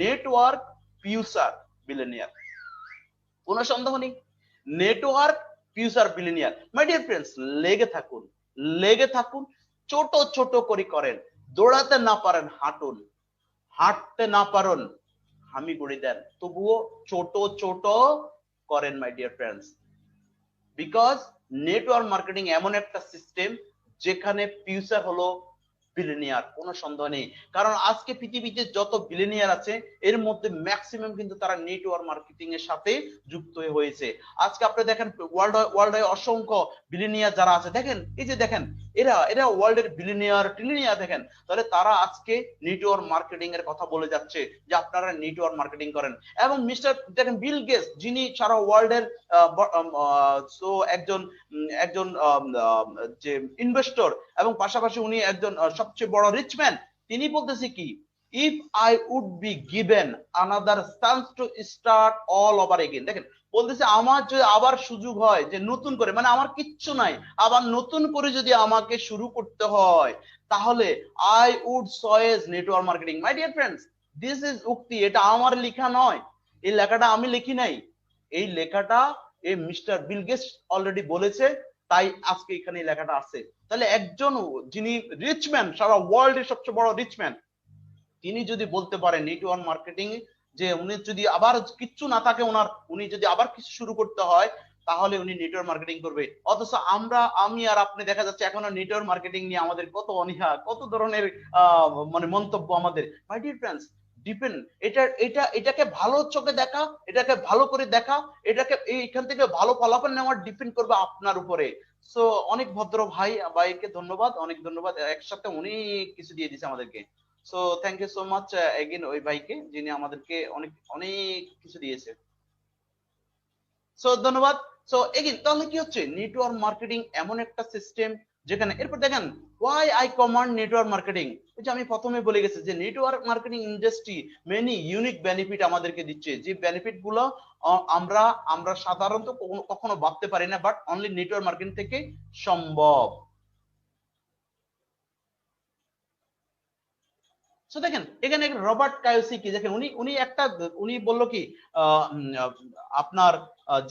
network future billionaire, কোনো সন্দেহ নেই, নেটওয়ার্ক ফিউচার বিলিয়নিয়ার। মাই ডিয়ার ফ্রেন্ডস, লেগে থাকুন, ছোট করে করেন, দৌড়াতে না পারেন হাঁটুন, হাঁটতে না পারেন হামি গুড়ি দেন, তবুও ছোট করেন মাই dear friends. Because network marketing এমন একটা সিস্টেম যেখানে ফিউচার হলো বিলিয়নিয়ার, কোনো সন্দেহ নেই। কারণ আজকে পৃথিবীতে যত বিলিয়নিয়ার আছে এর মধ্যে ম্যাক্সিমাম কিন্তু তারা নেটওয়ার্ক মার্কেটিং এর সাথে যুক্ত হয়েছে। আজকে আপনি দেখেন ওয়ার্ল্ডে অসংখ্য বিলিয়নিয়ার যারা আছে, দেখেন এই যে দেখেন এরা ওয়ার্ল্ডের বিলিয়নিয়ার ট্রিলিয়নিয়ার, দেখেন তাহলে তারা আজকে নেটওয়ার্ক মার্কেটিং এর কথা বলে যাচ্ছে যে আপনারা নেটওয়ার্ক মার্কেটিং করেন। এবং মিস্টার দেখেন বিল গেটস, যিনি সারা ওয়ার্ল্ডের একজন যে ইনভেস্টর এবং পাশাপাশি উনি একজন সবচেয়ে বড় রিচ ম্যান, তিনি বলতেছে কি, if I would be given another chance to start all over again, দেখেন বলতেছে আমার যদি আবার সুযোগ হয় যে নতুন করে, মানে আমার কিচ্ছু নাই, আবার নতুন করে যদি আমাকে শুরু করতে হয়, তাহলে I would choice network marketing. My dear friends, this is উক্তি, এটা আমার লেখা নয়, এই লেখাটা আমি লিখি নাই, এই লেখাটা এই মিস্টার বিল গেটস অলরেডি বলেছে, তাই আজকে এখানে এই লেখাটা আছে। তাহলে একজন যিনি রিচ ম্যান, সারা ওয়ার্ল্ডের সবচেয়ে বড় রিচ ম্যান, তিনি যদি বলতে পারেন নেটওয়ার্ক মার্কেটিং, যে উনি যদি আবার কিচ্ছু না থাকে ওনার, উনি যদি আবার কিছু শুরু করতে হয় তাহলে উনি নেটওয়ার্ক মার্কেটিং করবে। অথচ আমি আর আপনি দেখা যাচ্ছে এখনো নেটওয়ার্ক মার্কেটিং নিয়ে আমাদের কত অনীহা, কত ধরনের মানে মন্তব্য আমাদের। মাই ডিয়ার ফ্রেন্ডস, ডিপেন্ড, এটাকে ভালো চোখে দেখা, এটাকে ভালো করে দেখা, এটাকে এইখান থেকে ভালো ফলাফল নেওয়ার ডিপেন্ড করবে আপনার উপরে। সো অনেক ভদ্র ভাইকে ধন্যবাদ, অনেক ধন্যবাদ, একসাথে অনেক কিছু দিয়ে দিচ্ছে আমাদেরকে। So thank you so much again ওই ভাইকে, যিনি আমাদেরকে অনেক অনেক কিছু দিয়েছে। সো ধন্যবাদ। সো এগেন তাহলে কি হচ্ছে, নেটওয়ার্ক মার্কেটিং এমন একটা সিস্টেম যেখানে, এরপর দেখেন why I command network marketing, ওই যে আমি প্রথমে বলে গেছি যে network marketing industry many unique benefit আমাদেরকে দিচ্ছে, যে বেনিফিট গুলো আমরা আমরা সাধারণত কখনো ভাবতে পারি না, বাট অনলি নেটওয়ার্ক মার্কেটিং থেকে সম্ভব। সো দেখেন এখানে রবার্ট কায়োসিকি, দেখেন উনি বললো কি আপনার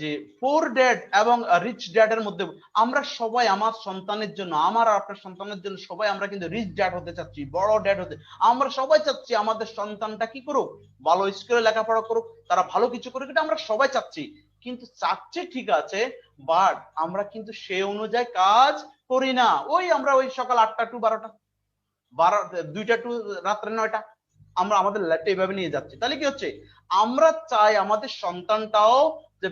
যে পোর ড্যাড এবং রিচ ড্যাড এর মধ্যে আমরা সবাই আমার সন্তানের জন্য, আমার আর আপনার সন্তানের জন্য সবাই আমরা কিন্তু রিচ ড্যাড হতে চাচ্ছি, বড় ড্যাড হতে, আমরা সবাই চাচ্ছি আমাদের সন্তানটা কি করুক, ভালো স্কুলে লেখাপড়া করুক, তারা ভালো কিছু করুক, এটা আমরা সবাই চাচ্ছি। কিন্তু চাচ্ছি ঠিক আছে, বাট আমরা কিন্তু সে অনুযায়ী কাজ করি না। আমরা ওই সকাল 8টা টু 12টা, 2টা টু রাত্রে 9টা, আমরা আমাদের লাইফটা এইভাবে নিয়ে যাচ্ছি। তাহলে কি হচ্ছে, আমরা চাই আমাদের সন্তানটাও যে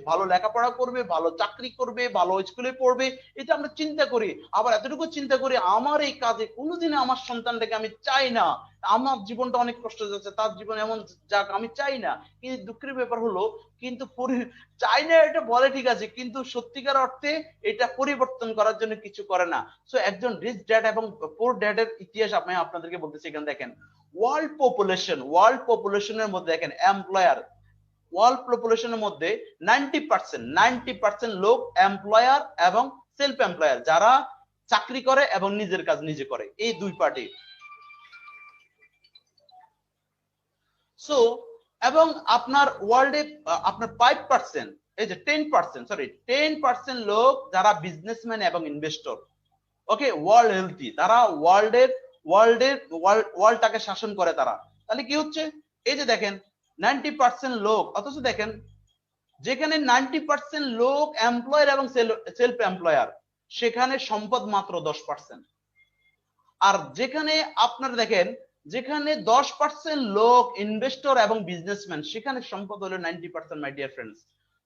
ভালো লেখাপড়া করবে, ভালো চাকরি করবে, ভালো স্কুলে পড়বে, এটা আমরা চিন্তা করি। আবার এতটুকু চিন্তা করি আমার এই কাজে কোনোদিন আমার সন্তানটাকে আমি চাই না, আমার জীবনটা অনেক কষ্ট যাচ্ছে, তার জীবন এমন যাক আমি চাই না। কিন্তু দুঃখের ব্যাপার হলো, কিন্তু চাই না এটা বলে ঠিক আছে, কিন্তু সত্যিকার অর্থে এটা পরিবর্তন করার জন্য কিছু করে না। সো একজন রিচ ড্যাড এবং পোর ড্যাডের ইতিহাস আমি আপনাদেরকে বলতেছি। এখানে দেখেন ওয়ার্ল্ড পপুলেশনের মধ্যে দেখেন এমপ্লয়ার, ওয়ার্ল্ড পপুলেশনের মধ্যে 90% লোক এমপ্লয়ার এবং সেলফ এমপ্লয়ার, যারা চাকরি করে এবং নিজের কাজ নিজে করে, এই দুই পার্টি। সো এবং আপনার ওয়ার্ল্ডে আপনার 5%, এই যে 10% লোক যারা বিজনেসম্যান এবং ইনভেস্টর। ওকে, ওয়ার্ল্ড হেলথি, তারা ওয়ার্ল্ডটাকে শাসন করে তারা। তাহলে কি হচ্ছে, এই যে দেখেন 90% লোক, অথচ দেখেন যেখানে 90% লোক এমপ্লয়ার এবং সেলফ এমপ্লয়ার, সেখানে সম্পদ মাত্র 10%। আর যেখানে আপনার দেখেন যেখানে 10% লোক ইনভেস্টর এবং বিজনেসম্যান, সেখানে সম্পদ হলো 90%। মাই dear friends,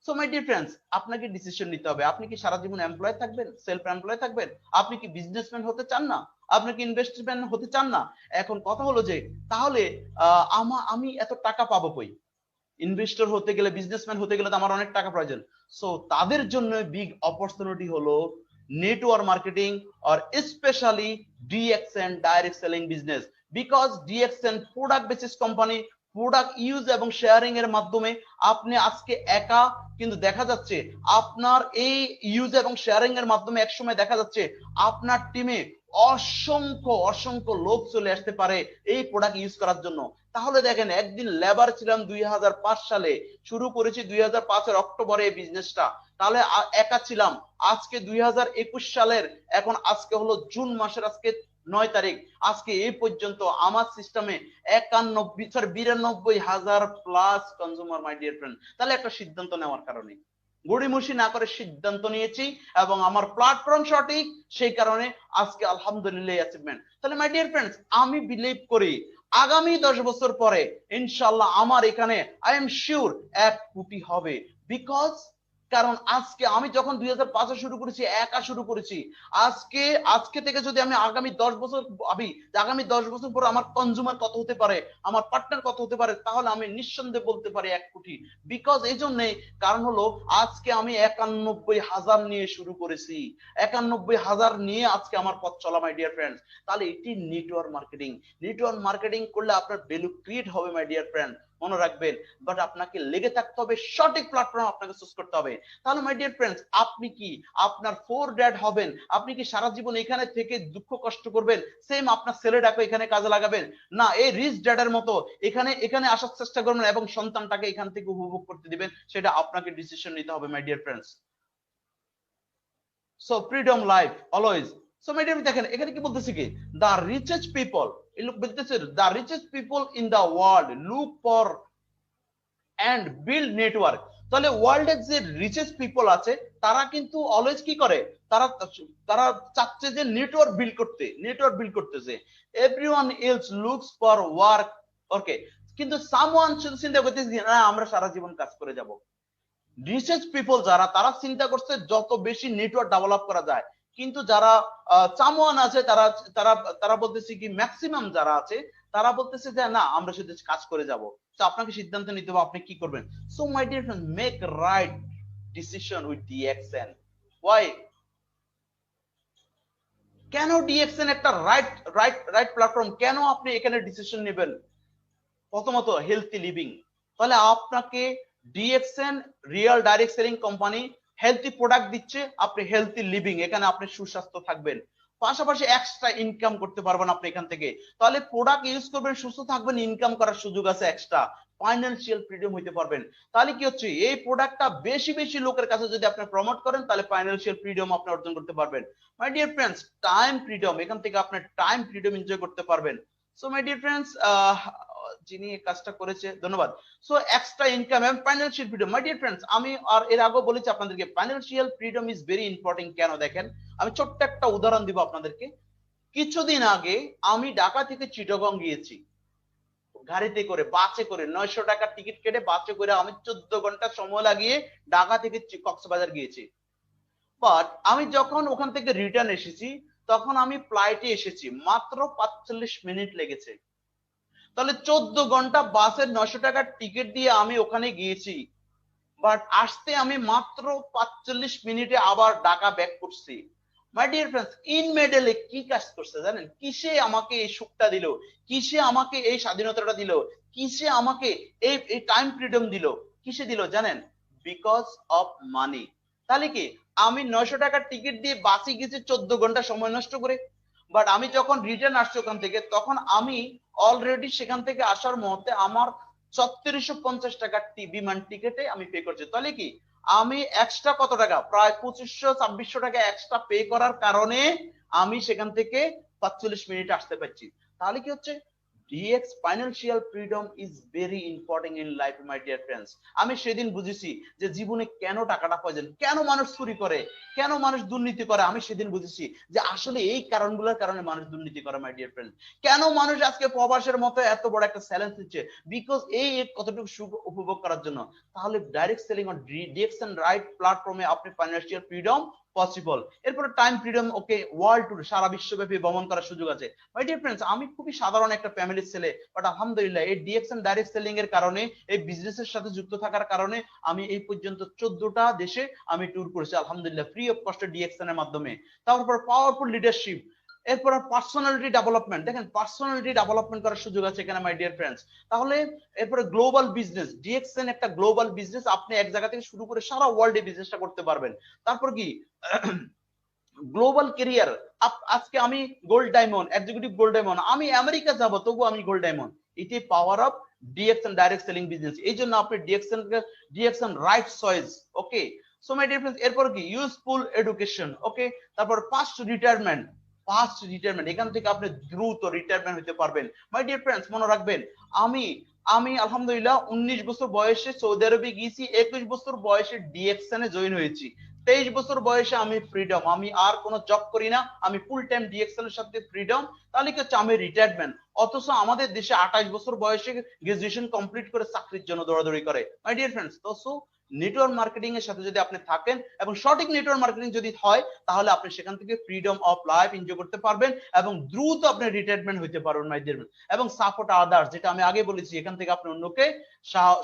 so my dear friends, আপনাকে ডিসিশন নিতে হবে, আপনি কি সারা জীবন এমপ্লয় থাকবেন, সেলফ এমপ্লয় থাকবেন? আপনি কি বিজনেসম্যান হতে চান না? আপনি কি ইনভেস্টম্যান হতে চান না? এখন কথা হলো যে তাহলে আমি এত টাকা পাবো কই? ইনভেস্টর হতে গেলে, বিজনেসম্যান হতে গেলে তো আমার অনেক টাকা প্রয়োজন। সো তাদের জন্য বিগ অপরচুনিটি হলো নেটওয়ার্ক মার্কেটিং, আর specially DXN, direct selling business. Because DXN product basis company, product use এবং শেয়ারিং এর মাধ্যমে আপনি আজকে একা, কিন্তু দেখা যাচ্ছে আপনার এই ইউজ এবং শেয়ারিং এর মাধ্যমে একসময় দেখা যাচ্ছে আপনার টিমে অসংখ্য লোক চলে আসতে পারে এই প্রোডাক্ট ইউজ করার জন্য। তাহলে দেখেন একদিন লেবার ছিলাম 2005 সালে, শুরু করেছি 2005 অক্টোবরে এই বিজনেসটা, তাহলে একা ছিলাম। আজকে 2021 সালের, এখন আজকে হলো জুন মাসের আজকে 9 তারিখ, আজকে এই পর্যন্ত আমার সিস্টেমে 92,000 প্লাস কনজিউমার। মাই ডিয়ার ফ্রেন্ড, তাহলে একটা সিদ্ধান্ত নেওয়ার কারণে, গড়িমসি না করে সিদ্ধান্ত নিয়েছি, এবং আমার প্ল্যাটফর্ম সঠিক, সেই কারণে আজকে আলহামদুলিল্লাহ অ্যাচিভমেন্ট। তাহলে মাই ডিয়ার ফ্রেন্ডস, আমি বিলিভ করি আগামী 10 বছর পরে ইনশাআল্লাহ আমার এখানে আই এম শিওর 1 কোটি হবে। বিকজ কারণ আজকে আমি যখন 2005 শুরু করেছি, একা শুরু করেছি, আজকে থেকে যদি আমি আগামী 10 বছর ভাবি, আগামী 10 বছর পর আমার কনজিউমার কত হতে পারে, আমার পার্টনার কত হতে পারে, তাহলে আমি নিঃসন্দেহে বলতে পারি 1 কোটি। বিকজ এই জন্যে, কারণ হলো আজকে আমি 91,000 নিয়ে শুরু করেছি, 91,000 নিয়ে আজকে আমার পথ চলা। মাই ডিয়ার ফ্রেন্ডস, তাহলে এটি নেটওয়ার্ক মার্কেটিং করলে আপনার ভ্যালু ক্রিয়েট হবে। মাই ডিয়ার ফ্রেন্ড, মনে রাখবেন, বাট আপনাকে লেগে থাকতে হবে, সঠিক প্ল্যাটফর্ম আপনাকে চুজ করতে হবে। তাহলে মাই ডিয়ার ফ্রেন্ডস, আপনি কি আপনার ফোর ড্যাড হবেন? আপনি কি সারা জীবন এখানে থেকে দুঃখ কষ্ট করবেন? সেম আপনার ছেলেটাকে এখানে কাজে লাগাবেন? না, এই রিচ ড্যাডের মতো এখানে আসার চেষ্টা করবেন এবং সন্তানটাকে এখান থেকে উপভোগ করতে দিবেন, সেটা আপনাকে ডিসিশন নিতে হবে my dear friends. So freedom life always. So my dear, দেখেন এখানে কি বলতেছে, কি দ্য রিচেস্ট পিপল, বলতেছে the richest people in the world look for and build network. তাহলে ওয়ার্ল্ডের যে রিচেস্ট পিপল আছে তারা কিন্তু অলওয়েজ কি করে, তারা তারা চাচ্ছে যে নেটওয়ার্ক বিল্ড করতেছে। Everyone else looks for work, okay, কিন্তু সামওয়ান শুধু চিন্তা করতেছে না আমরা সারা জীবন কাজ করে যাব। রিসার্চ পিপল যারা, তারা চিন্তা করছে যত বেশি নেটওয়ার্ক ডেভেলপ করা যায়, কিন্তু যারা সামওয়ান আছে তারা তারা তারা বলতেছে কি, ম্যাক্সিমাম যারা আছে তারা বলতেছে যে না আমরা শুধু কাজ করে যাব। তো আপনাকে সিদ্ধান্ত নিতে হবে আপনি কি করবেন। So my dear friend, make right decision with DXN. Why? কেন ডিএক্সএন একটা রাইট প্ল্যাটফর্ম? কেন আপনি এখানে ডিসিশন নেবেন? প্রথমত হেলথি লিভিং। তাহলে আপনাকে DXN real direct selling company healthy product দিচ্ছে, আপনি হেলথি লিভিং, এখানে আপনি সুস্বাস্থ্য থাকবেন, পাশাপাশি এক্সট্রা ইনকাম করতে পারবেন আপনি এখান থেকে। তাহলে প্রোডাক্ট ইউজ করবেন, সুস্থ থাকবেন, ইনকাম করার সুযোগ আছে, এক্সট্রা ফাইন্যান্সিয়াল ফ্রিডম হইতে পারবেন। তাহলে কি হচ্ছে, এই প্রোডাক্টটা বেশি বেশি লোকের কাছে যদি আপনি প্রমোট করেন তাহলে ফাইন্যান্সিয়াল ফ্রিডম আপনি অর্জন করতে পারবেন। My dear friends, time freedom, এখান থেকে আপনি টাইম ফ্রিডম এনজয় করতে পারবেন। সো মাই ডিয়ার ফ্রেন্ডস, যিনি এই কাজটা করেছে ধন্যবাদ। সো এক্সট্রা ইনকাম এবং ফাইন্যান্সিয়াল ফ্রিডম। মাই ডিয়ার ফ্রেন্ডস, আমি আর এর আগেও বলেছি আপনাদেরকে financial freedom is very important. কেন দেখেন, আমি ছোট্ট একটা উদাহরণ দিব আপনাদেরকে। কিছুদিন আগে আমি ঢাকা থেকে চিটাগং গিয়েছি গাড়িতে করে, বাসে করে, 900 টাকার টিকিট কেটে বাসে করে আমি 14 ঘন্টা সময় লাগিয়ে ঢাকা থেকে কক্সবাজার গিয়েছি। বাট আমি যখন ওখান থেকে রিটার্ন এসেছি তখন আমি ফ্লাইটে এসেছি, মাত্র 45 মিনিট লেগেছে। তাহলে 14 ঘন্টা বাসের 900 টাকার টিকিট দিয়ে আমি ওখানে গিয়েছি, বাট আসতে আমি মাত্র 45 মিনিটে আবার ঢাকা ব্যাক করছি। মাই ডিয়ার ফ্রেন্ডস, ইন মেডেলে কি কাজ করছে জানেন? কিসে আমাকে এই সুখটা দিল, কিসে আমাকে এই স্বাধীনতাটা দিল, কিসে আমাকে এই টাইম ফ্রিডম দিল, কিসে দিল জানেন? Because of money. তাহলে কি, আমি 900 টাকার টিকিট দিয়ে বাসে গেছি 14 ঘন্টা সময় নষ্ট করে, বাট আমি যখন রিটার্ন আসছি ওখান থেকে তখন আমি অলরেডি সেখান থেকে আসার মুহূর্তে আমার 3650 টাকার বিমান টিকেটে আমি পে করছি। তাহলে কি, আমি এক্সট্রা কত টাকা, প্রায় 2500-2600 টাকা এক্সট্রা পে করার কারণে আমি সেখান থেকে 45 মিনিট আসতে পারছি। তাহলে কি হচ্ছে, DX financial freedom is very important in life my dear friends। আমি সেদিন বুঝেছি যে জীবনে কেন টাকাটা প্রয়োজন, কেন মানুষ চুরি করে, কেন মানুষ দুর্নীতি করে। আমি সেদিন বুঝেছি যে আসলে এই কারণগুলোর কারণে মানুষ দুর্নীতি করে মাই ডিয়ার ফ্রেন্ড। কেন মানুষ আজকে প্রবাসের মতো এত বড় একটা চ্যালেঞ্জ দিচ্ছে, বিকজ এই কতটুকু সুখ উপভোগ করার জন্য। তাহলে direct selling on DX and right প্ল্যাটফর্মে আপনি ফাইন্যান্সিয়াল ফ্রিডম পসিবল। এরপরে টাইম ফ্রিডম, ওকে, ওয়ার্ল্ড ট্যুর, সারা বিশ্বব্যাপী ভ্রমণ করার সুযোগ আছে। মাই ডিয়ার ফ্রেন্ডস, আমি খুবই সাধারণ একটা ফ্যামিলির ছেলে, বাট আলহামদুলিল্লাহ এই ডিএক্স এন্ড ডাইরেক্ট সেলিং এর কারণে, এই বিজনেসের সাথে যুক্ত থাকার কারণে আমি এই পর্যন্ত 14টা দেশে আমি ট্যুর করেছি আলহামদুলিল্লাহ, ফ্রি অফ কস্টে ডিএক্সএন এর মাধ্যমে। তারপর পাওয়ারফুল লিডারশিপ, এরপর পার্সোনালিটি ডেভেলপমেন্ট, দেখেন পার্সোনালিটি ডেভেলপমেন্ট করার সুযোগ আছে এখানে মাই ডিয়ার ফ্রেন্ডস। তাহলে এরপরে গ্লোবাল বিজনেস, ডিএক্সএন একটা গ্লোবাল বিজনেস, আপনি এক জায়গা থেকে শুরু করে সারা ওয়ার্ল্ডে বিজনেসটা করতে পারবেন। তারপর কি, গ্লোবাল ক্যারিয়ার, আজকে আমি gold diamond, executive gold diamond, আমি আমেরিকা যাব তবু আমি গোল্ড ডায়মন্ড। এটাই power of DXN direct selling business. এই জন্য আপনি DXN right choice, okay. So my dear friends, এরপর কি, ইউজফুল এডুকেশন, ওকে। তারপর ফাস্ট রিটায়ারমেন্ট, এখান থেকে আপনি দ্রুত রিটায়ারমেন্ট হতে পারবেন মাই ডিয়ার ফ্রেন্ডস। মনে রাখবেন, আমি আলহামদুলিল্লাহ 19 বছর বয়সে সৌদি আরবে গিয়েছি, 21 বছর বয়সে ডিএক্সএন এ জয়েন হয়েছি, 23 বছর বয়সে আমি ফ্রিডম, আমি আর কোনো জব করি না, আমি ফুল টাইম ডিএক্সএল এর সাথে ফ্রিডম। তাহলে কি হচ্ছে, আমি রিটায়ারমেন্ট। অথচ আমাদের দেশে 28 বছর বয়সে গ্রাজুয়েশন কমপ্লিট করে চাকরির জন্য দৌড়াদৌড়ি করে মাই ডিয়ার ফ্রেন্ডস। তো নেটওয়ার্ক মার্কেটিং এর সাথে যদি আপনি থাকেন এবং সঠিক নেটওয়ার্ক মার্কেটিং যদি হয় তাহলে আপনি সেখান থেকে ফ্রিডম অফ লাইফ এনজয় করতে পারবেন এবং দ্রুত আপনি রিটায়ারমেন্ট হতে পারবেন মাই ডিয়ার ফ্রেন্ডস। এবং সাপোর্ট আদার্স, যেটা আমি আগে বলেছি, এখান থেকে আপনি অন্যকে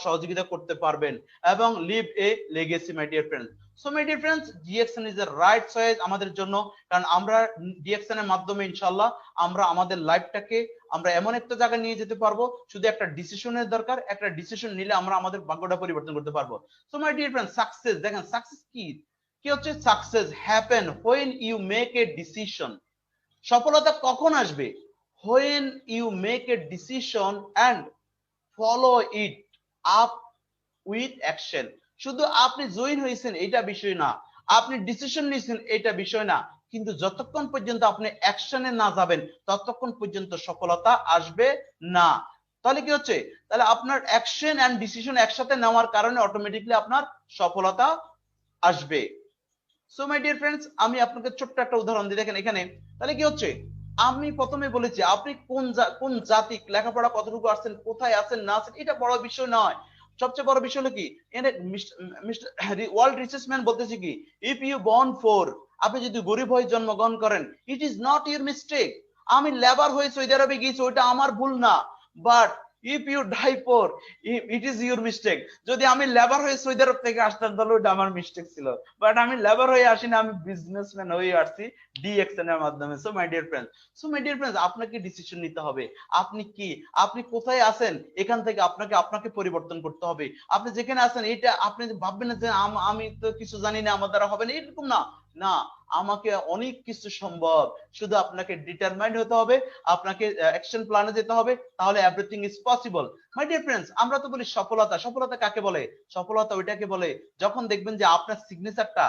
সহযোগিতা করতে পারবেন এবং live a legacy my dear friends. So my dear friends, DXN is the right choice আমাদের জন্য, কারণ আমরা ডিএক্সএন এর মাধ্যমে ইনশাআল্লাহ আমরা আমাদের লাইফটাকে আমরা এমন একটা জায়গায় নিয়ে যেতে পারবো, শুধু একটা ডিসিশনের দরকার, একটা ডিসিশন নিলে আমরা আমাদের ভাগ্যটা পরিবর্তন করতে পারবো। So my dear friends, success দেখেন, সাকসেস কি কি হচ্ছে? Success happen when you make a decision. সফলতা কখন আসবে? When you make a decision and follow it up with action. শুধু আপনি জয়েন হয়েছেন এটা বিষয় না, আপনি ডিসিশন নিয়েছেন এটা বিষয় না, কিন্তু যতক্ষণ পর্যন্ত আপনি অ্যাকশনে না যাবেন ততক্ষণ পর্যন্ত সফলতা আসবে না। তাহলে কি হচ্ছে? তাহলে আপনার অ্যাকশন এন্ড ডিসিশন একসাথে নেওয়ার কারণে অটোমেটিকলি আপনার সফলতা আসবে। সো মাই ডিয়ার ফ্রেন্ডস, আমি আপনাকে ছোট্ট একটা উদাহরণ দিই। দেখেন এখানে তাহলে কি হচ্ছে, আমি প্রথমে বলেছি আপনি কোন জাতি, লেখাপড়া কতটুকু আসছেন, কোথায় আছেন না আছেন এটা বড় বিষয় নয়। সবচেয়ে বড় বিষয় হলো কি, ওয়ার্ল্ড রিচেস্ট ম্যান বলতেছে কি, ইফ ইউ বর্ন ফর, আপনি যদি গরিব হয়ে জন্মগ্রহণ করেন, it is not your mistake. আমি লেবার হয়ে সৌদি আরবে গিয়েছি, ওইটা আমার ভুল না, but if you die for, it is your mistake. যদি আমি লেবার হয়ে সৌদি আরব থেকে আসতাম তাহলে ওইটা আমার মিস্টেক ছিল, বাট আমি লেবার হয়ে আসিনি, আমি বিজনেসম্যান হয়ে আসছি ডিএক্সএন এর মাধ্যমে। সো মাই ডিয়ার ফ্রেন্ডস, আপনাকে ডিসিশন নিতে হবে। আপনি কোথায় আছেন, এখান থেকে আপনাকে পরিবর্তন করতে হবে। আপনি যেখানে আছেন এটা আপনি ভাববেন না যে আমি তো কিছু জানি না, আমার দ্বারা হবে না, এরকম না। না, আমাকে অনেক কিছু সম্ভব, শুধু আপনাকে ডিটারমাইন্ড হতে হবে, আপনাকে অ্যাকশন প্ল্যানে যেতে হবে, তাহলে everything is possible. My dear friends, আমরা তো বলি সফলতা কাকে বলে? সফলতা ওইটাকে বলে যখন দেখবেন যে আপনার সিগনেচারটা,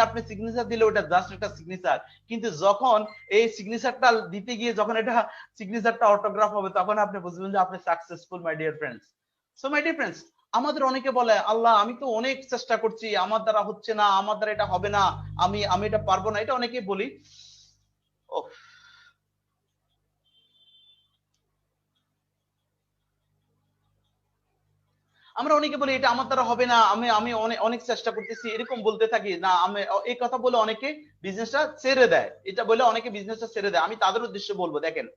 আপনি সিগনেচার দিলে ওটা জাস্ট একটা সিগনেচার, কিন্তু যখন এই সিগনেচারটা দিতে গিয়ে যখন এটা সিগনেচারটা অটোগ্রাফ হবে, তখন আপনি বুঝবেন যে আপনি successful my dear friends. So my dear friends, আমাদের অনেকে বলে আল্লাহ আমি তো অনেক চেষ্টা করছি, আমার দ্বারা হচ্ছে না, আমার দ্বারা এটা হবে না, আমি এটা পারবো না, এটা অনেকেই বলি। আমরা অনেকে বলি এটা আমার দ্বারা হবে না, আমি আমি অনেক চেষ্টা করতেছি, এরকম বলতে থাকি না। আমি এই কথা বলে অনেকে বিজনেসটা ছেড়ে দেয়, এটা বলে অনেকে বিজনেসটা ছেড়ে দেয়। আমি তাদের উদ্দেশ্যে বলবো, দেখেন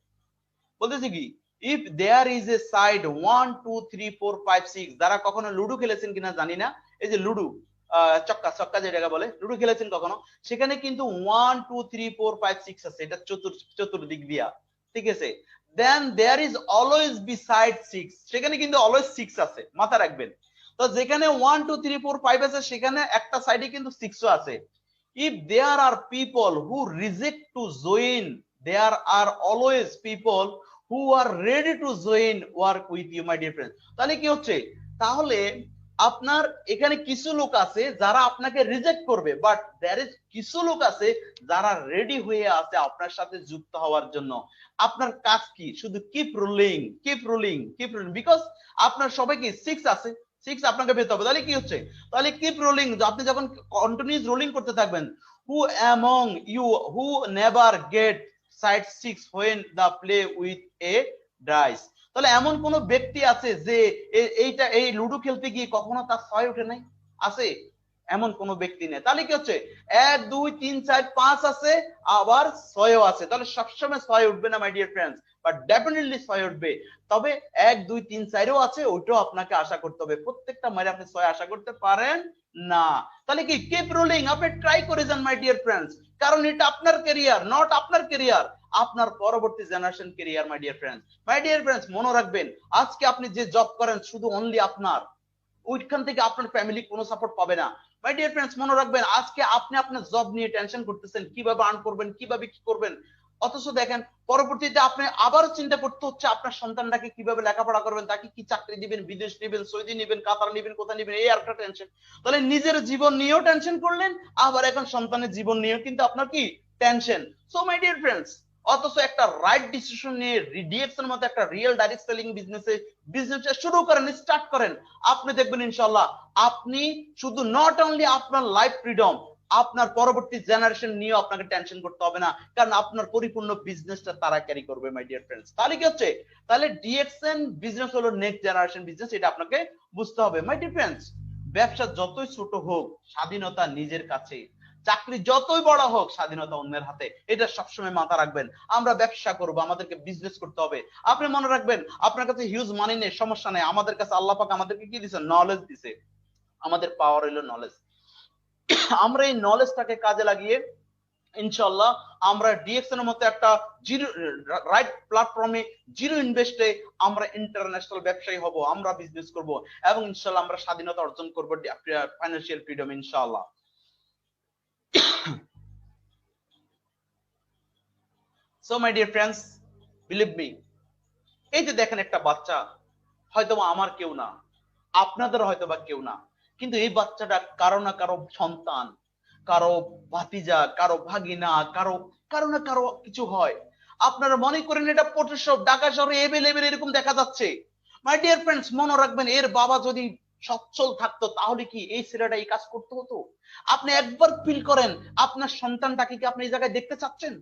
বলতেছি কি, if there is a side 1 2 3 4 5 6, যারা কখনো লুডো খেলেছেন কিনা জানি না, এই যে লুডো ছক্কা যেটাকে বলে, লুডো খেলেছেন কখনো, সেখানে কিন্তু 1 2 3 4 5 6 আছে, এটা চতুর্দিক দিয়া, ঠিক আছে। দেন দেয়ার ইজ অলওয়েজ বিসাইড 6, সেখানে কিন্তু অলওয়েজ 6 আছে, মাথা রাখবেন। তো যেখানে 1 2 3 4 5 আছে, সেখানে একটা সাইডে কিন্তু 6ও আছে। if there are people who reject to join, there are always people who are ready to join work with you my dear friends। তাহলে কি হচ্ছে, তাহলে আপনার এখানে কিছু লোক আছে যারা আপনাকে রিজেক্ট করবে, বাট দেয়ার ইজ কিছু লোক আছে যারা রেডি হয়ে আছে আপনার সাথে যুক্ত হওয়ার জন্য। আপনার কাজ কি? শুধু কিপ রোলিং, বিকজ আপনার সবাই কি 6 আছে, 6 আপনাকে পেতে হবে। তাহলে কি হচ্ছে, তাহলে কিপ রোলিং, আপনি যখন কন্টিনিউয়াস রোলিং করতে থাকবেন, who among you who never get side 6 when the play with a dice? তাহলে এমন কোন ব্যক্তি আছে যে এই লুডো খেলতে গিয়ে কখনো তার 6 ওঠে নাই? আছে? এমন কোন ব্যক্তি নেই। তাহলে কি হচ্ছে, 1 2 3 4 5 আছে, আবার 6ও আছে। তাহলে সবসময় 6 উঠবে না মাই ডিয়ার ফ্রেন্ডস, বাট ডেফিনেটলি 6 উঠবে। তবে 1 2 3 4ও আছে, ওইটাও আপনাকে আশা করতে হবে। প্রত্যেকটা মাইরে আপনি 6 আশা করতে পারেন না। তাহলে কি কিপ রোলিং, আপনি ট্রাই করে যান মাই ডিয়ার ফ্রেন্ডস, কারণ এটা আপনার ক্যারিয়ার, নট আপনার ক্যারিয়ার, আপনার পরবর্তী জেনারেশন ক্যারিয়ার মাই ডিয়ার ফ্রেন্ডস। মাই ডিয়ার ফ্রেন্ডস, মনে রাখবেন, আজকে আপনি যে জব করেন শুধু অনলি আপনার, ওইখান থেকে আপনার ফ্যামিলি কোনো সাপোর্ট পাবে না। মাই ডিয়ার ফ্রেন্ডস, মনে রাখবেন, আজকে আপনি আপনার জব নিয়ে টেনশন করতেছেন, কিভাবে আর্ন করবেন, কিভাবে কি করবেন, অথচ দেখেন পরবর্তীতে আপনি আবারও চিন্তা করতে হচ্ছে আপনার সন্তানটাকে কিভাবে লেখাপড়া করবেন, তাকে কি চাকরি দিবেন, বিদেশ নিবেন, সৌদি নিবেন, কাতার নিবেন, কোথায় নিবেন, এই একটা টেনশন। তাহলে নিজের জীবন নিয়েও টেনশন করলেন, আবার এখন সন্তানের জীবন নিয়েও কিন্তু আপনার কি tension. So my dear friends, অথচ একটা রাইট ডিসিশন নিয়ে ডিএক্সের মতো একটা রিয়েল ডাইরেক্ট সেলিং বিজনেসটা শুরু করেন, স্টার্ট করেন, আপনি দেখবেন ইনশাআল্লাহ আপনি শুধু নট অনলি আপনার লাইফ ফ্রিডম, আপনার পরবর্তী জেনারেশন নিয়ে আপনাকে টেনশন করতে হবে না, কারণ আপনার পরিপূর্ণ বিজনেসটা তারা ক্যারি করবে মাই ডিয়ার ফ্রেন্ডস। তাহলে কি হচ্ছে, তাহলে ডিএক্সএন বিজনেস হলো নেক্সট জেনারেশন বিজনেস, এটা আপনাকে বুঝতে হবে মাই ডিয়ার ফ্রেন্ডস। ব্যবসা যতই ছোট হোক, স্বাধীনতা নিজের কাছে, চাকরি যতই বড় হোক, স্বাধীনতা অন্যের হাতে, এটা সবসময় মাথা রাখবেন। আমরা ব্যবসা করব, আমাদেরকে বিজনেস করতে হবে। আপনি মনে রাখবেন, আপনার কাছে হিউজ মানি নেই, সমস্যা নেই, আমাদের কাছে আল্লাহ পাক আমাদেরকে কি দিয়েছে? নলেজ দিয়েছে। আমাদের পাওয়ার হলো নলেজ। আমরা এই নলেজটাকে কাজে লাগিয়ে ইনশাআল্লাহ আমরা ডিএক্সএন এর মতো একটা জিরো রাইট প্ল্যাটফর্মে জিরো ইনভেস্টে আমরা ইন্টারন্যাশনাল ব্যবসায়ী হব, আমরা বিজনেস করব এবং ইনশাআল্লাহ আমরা স্বাধীনতা অর্জন করব, ফাইন্যান্সিয়াল ফ্রিডম ইনশাআল্লাহ। So my dear friends, believe me, এই যে দেখেন একটা বাচ্চা, হয়তোবা আমার কেউ না, আপনাদের হয়তোবা কেউ না, কিন্তু এই বাচ্চাটা কারো না কারো সন্তান, কারো ভাতিজা, কারো ভাগিনা, কারো কারো না কারো কিছু হয়। আপনারা মনে করেন এটা ফটোশপ, ঢাকা শহরে এভেলেবেল এরকম দেখা যাচ্ছে। মাই ডিয়ার ফ্রেন্ডস, মনে রাখবেন এর বাবা যদি সচ্ছল থাকতো তাহলে কি এই ছেলেটা এই কাজ করতে হতো? আপনি একবার ফিল করেন, আপনার সন্তানটাকে কি আপনি এই জায়গায় দেখতে চাচ্ছেন?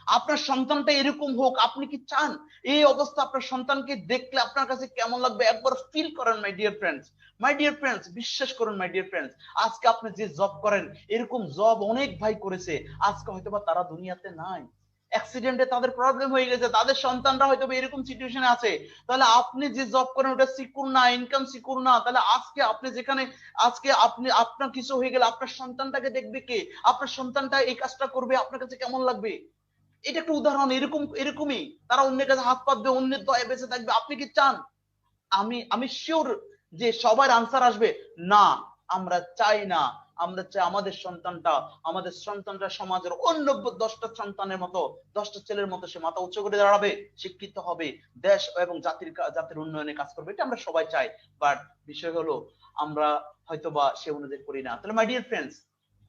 আপনার সন্তানটা এরকম হোক, আপনি কি চান? এই অবস্থা আপনার সন্তানকে দেখলে আপনার কাছে কেমন লাগবে একবার ফিল করেন মাই ডিয়ার ফ্রেন্ডস। মাই ডিয়ার ফ্রেন্ডস, বিশ্বাস করুন মাই ডিয়ার ফ্রেন্ডস, আজকে আপনি যে জব করেন এরকম জব অনেক ভাই করেছে, আজকে হয়তোবা তারা দুনিয়াতে নাই, অ্যাক্সিডেন্টে তাদের প্রবলেম হয়ে গেছে, তাদের সন্তানরা হয়তো এরকম সিচুয়েশনে আছে। তাহলে আপনি যে জব করেন ওটা সিকিউর না, ইনকাম সিকিউর না, তাহলে আজকে আপনি যেখানে, আজকে আপনি আপনার কিছু হয়ে গেলে আপনার সন্তানটাকে দেখবে কে? আপনার সন্তানটা এই কাজটা করবে, আপনার কাছে কেমন লাগবে? এটা একটা উদাহরণ, এরকমই তারা অন্যের কাছে হাত পাতবে, অন্যের দয়ে বেঁচে থাকবে। আপনি কি চান? আমি শিওর যে সবার আনসার আসবে না, আমরা চাই না। আমরা চাই আমাদের সন্তানটা সমাজের অন্য 10টা সন্তানের মতো, 10টা ছেলের মতো সে মাথা উঁচু করে দাঁড়াবে, শিক্ষিত হবে, দেশ এবং জাতির উন্নয়নে কাজ করবে, এটা আমরা সবাই চাই। বাট বিষয় হলো আমরা হয়তোবা সে অনুযায়ী করি না। তাহলে মাই ডিয়ার ফ্রেন্ডস,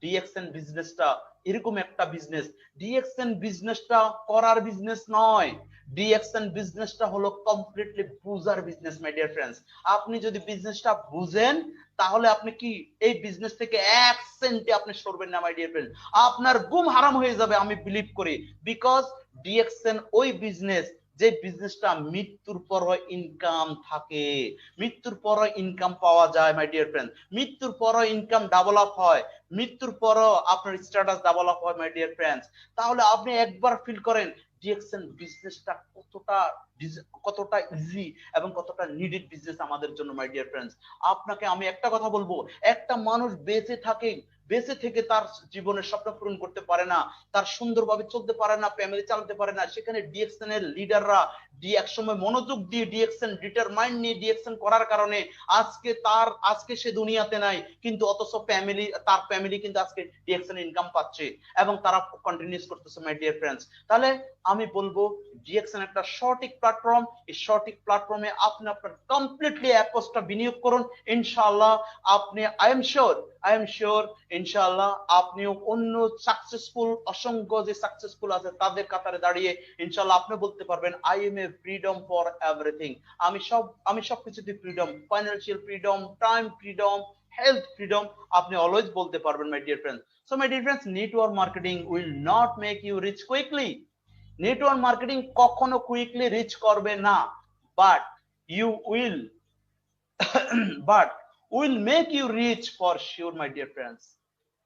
ডিএক্সএন বিজনেসটা এরকম একটা বিজনেস, ডিএক্সএন বিজনেসটা করার বিজনেস নয়, ডিএক্সএন বিজনেসটা হলো কমপ্লিটলি বুঝার বিজনেস মাই ডিয়ার ফ্রেন্ডস। আপনি যদি বিজনেসটা বুঝেন তাহলে আপনি কি এই বিজনেস থেকে 1 সেন্টে আপনি সরবেন না মাই ডিয়ার ফ্রেন্ড, আপনার ঘুম হারাম হয়ে যাবে আমি বিলিভ করি। বিকজ ডিএক্সএন ওই বিজনেস যে বিজনেসটা মৃত্যুর পর ইনকাম থাকে, মৃত্যুর পর ইনকাম পাওয়া যায় মাই ডিয়ার ফ্রেন্ড, মৃত্যুর পর ইনকাম ডেভেলপ হয়, মৃত্যুর পরও আপনার স্ট্যাটাস ডেভেলপ হয় মাই ডিয়ার ফ্রেন্ডস। তাহলে আপনি একবার ফিল করেন ডিএক্সএন বিজনেসটা কতটা ইজি এবং কতটা নিডেড বিজনেস আমাদের জন্য মাই ডিয়ার ফ্রেন্ডস। আপনাকে আমি একটা কথা বলবো, একটা মানুষ বেঁচে থেকে তার জীবনের স্বপ্ন পূরণ করতে পারে না, তার সুন্দরভাবে চলতে পারে না, ফ্যামিলি চালাতে পারে না, সেখানে ডিএক্সএন এর লিডাররা এক সময় মনোযোগ দিয়ে ডিএক্সএন ডিটারমাইন্ড নিয়ে ডিএক্সএন করার কারণে আজকে সে দুনিয়াতে নাই, কিন্তু অথচ তার ফ্যামিলি কিন্তু আজকে ডিএক্সএন ইনকাম পাচ্ছে এবং তারা কন্টিনিউস করতেছে মাই ডিয়ার ফ্রেন্ডস। তাহলে আমি বলবো ডিএক্সএন একটা সঠিক প্ল্যাটফর্ম, এই সঠিক প্ল্যাটফর্মে আপনি আপনার কমপ্লিটলি অ্যাপসটা বিনিয়োগ করুন, ইনশাআল্লাহ আপনি আই এম শিওর ইনশাআল্লাহ আপনিও অন্য অসংখ্য যে সাকসেসফুল আছে তাদের কাতারে দাঁড়িয়ে ইনশাআল্লাহ আপনি বলতে পারবেন I am a freedom for everything, আমি সবকিছুতে freedom, financial freedom, time freedom, health freedom, আপনি অলওয়েজ বলতে পারবেন my dear friends. So my dear friends, network marketing will not make you rich quickly, network marketing কখনো quickly rich করবে না, but you will but will make you rich for sure my dear friends.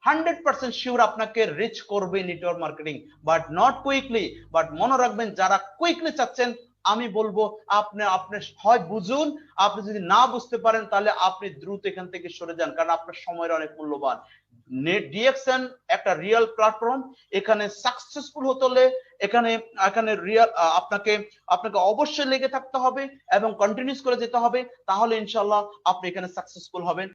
100% sure আপনাকে rich করবে network marketing, but not quickly. But মনে রাখবেন যারা quickly চাচ্ছেন, আমি বলবো আপনি হয় বুঝুন, আপনি যদি না বুঝতে পারেন তাহলে আপনি দ্রুত এখান থেকে সরে যান, কারণ আপনার সময়ের অনেক মূল্যবান। ডিএক্সএন একটা রিয়েল প্ল্যাটফর্ম, এখানে সাকসেসফুল হতে হলে এখানে রিয়েল আপনাকে অবশ্যই লেগে থাকতে হবে এবং কন্টিনিউস করে যেতে হবে, তাহলে ইনশাআল্লাহ আপনি এখানে সাকসেসফুল হবেন।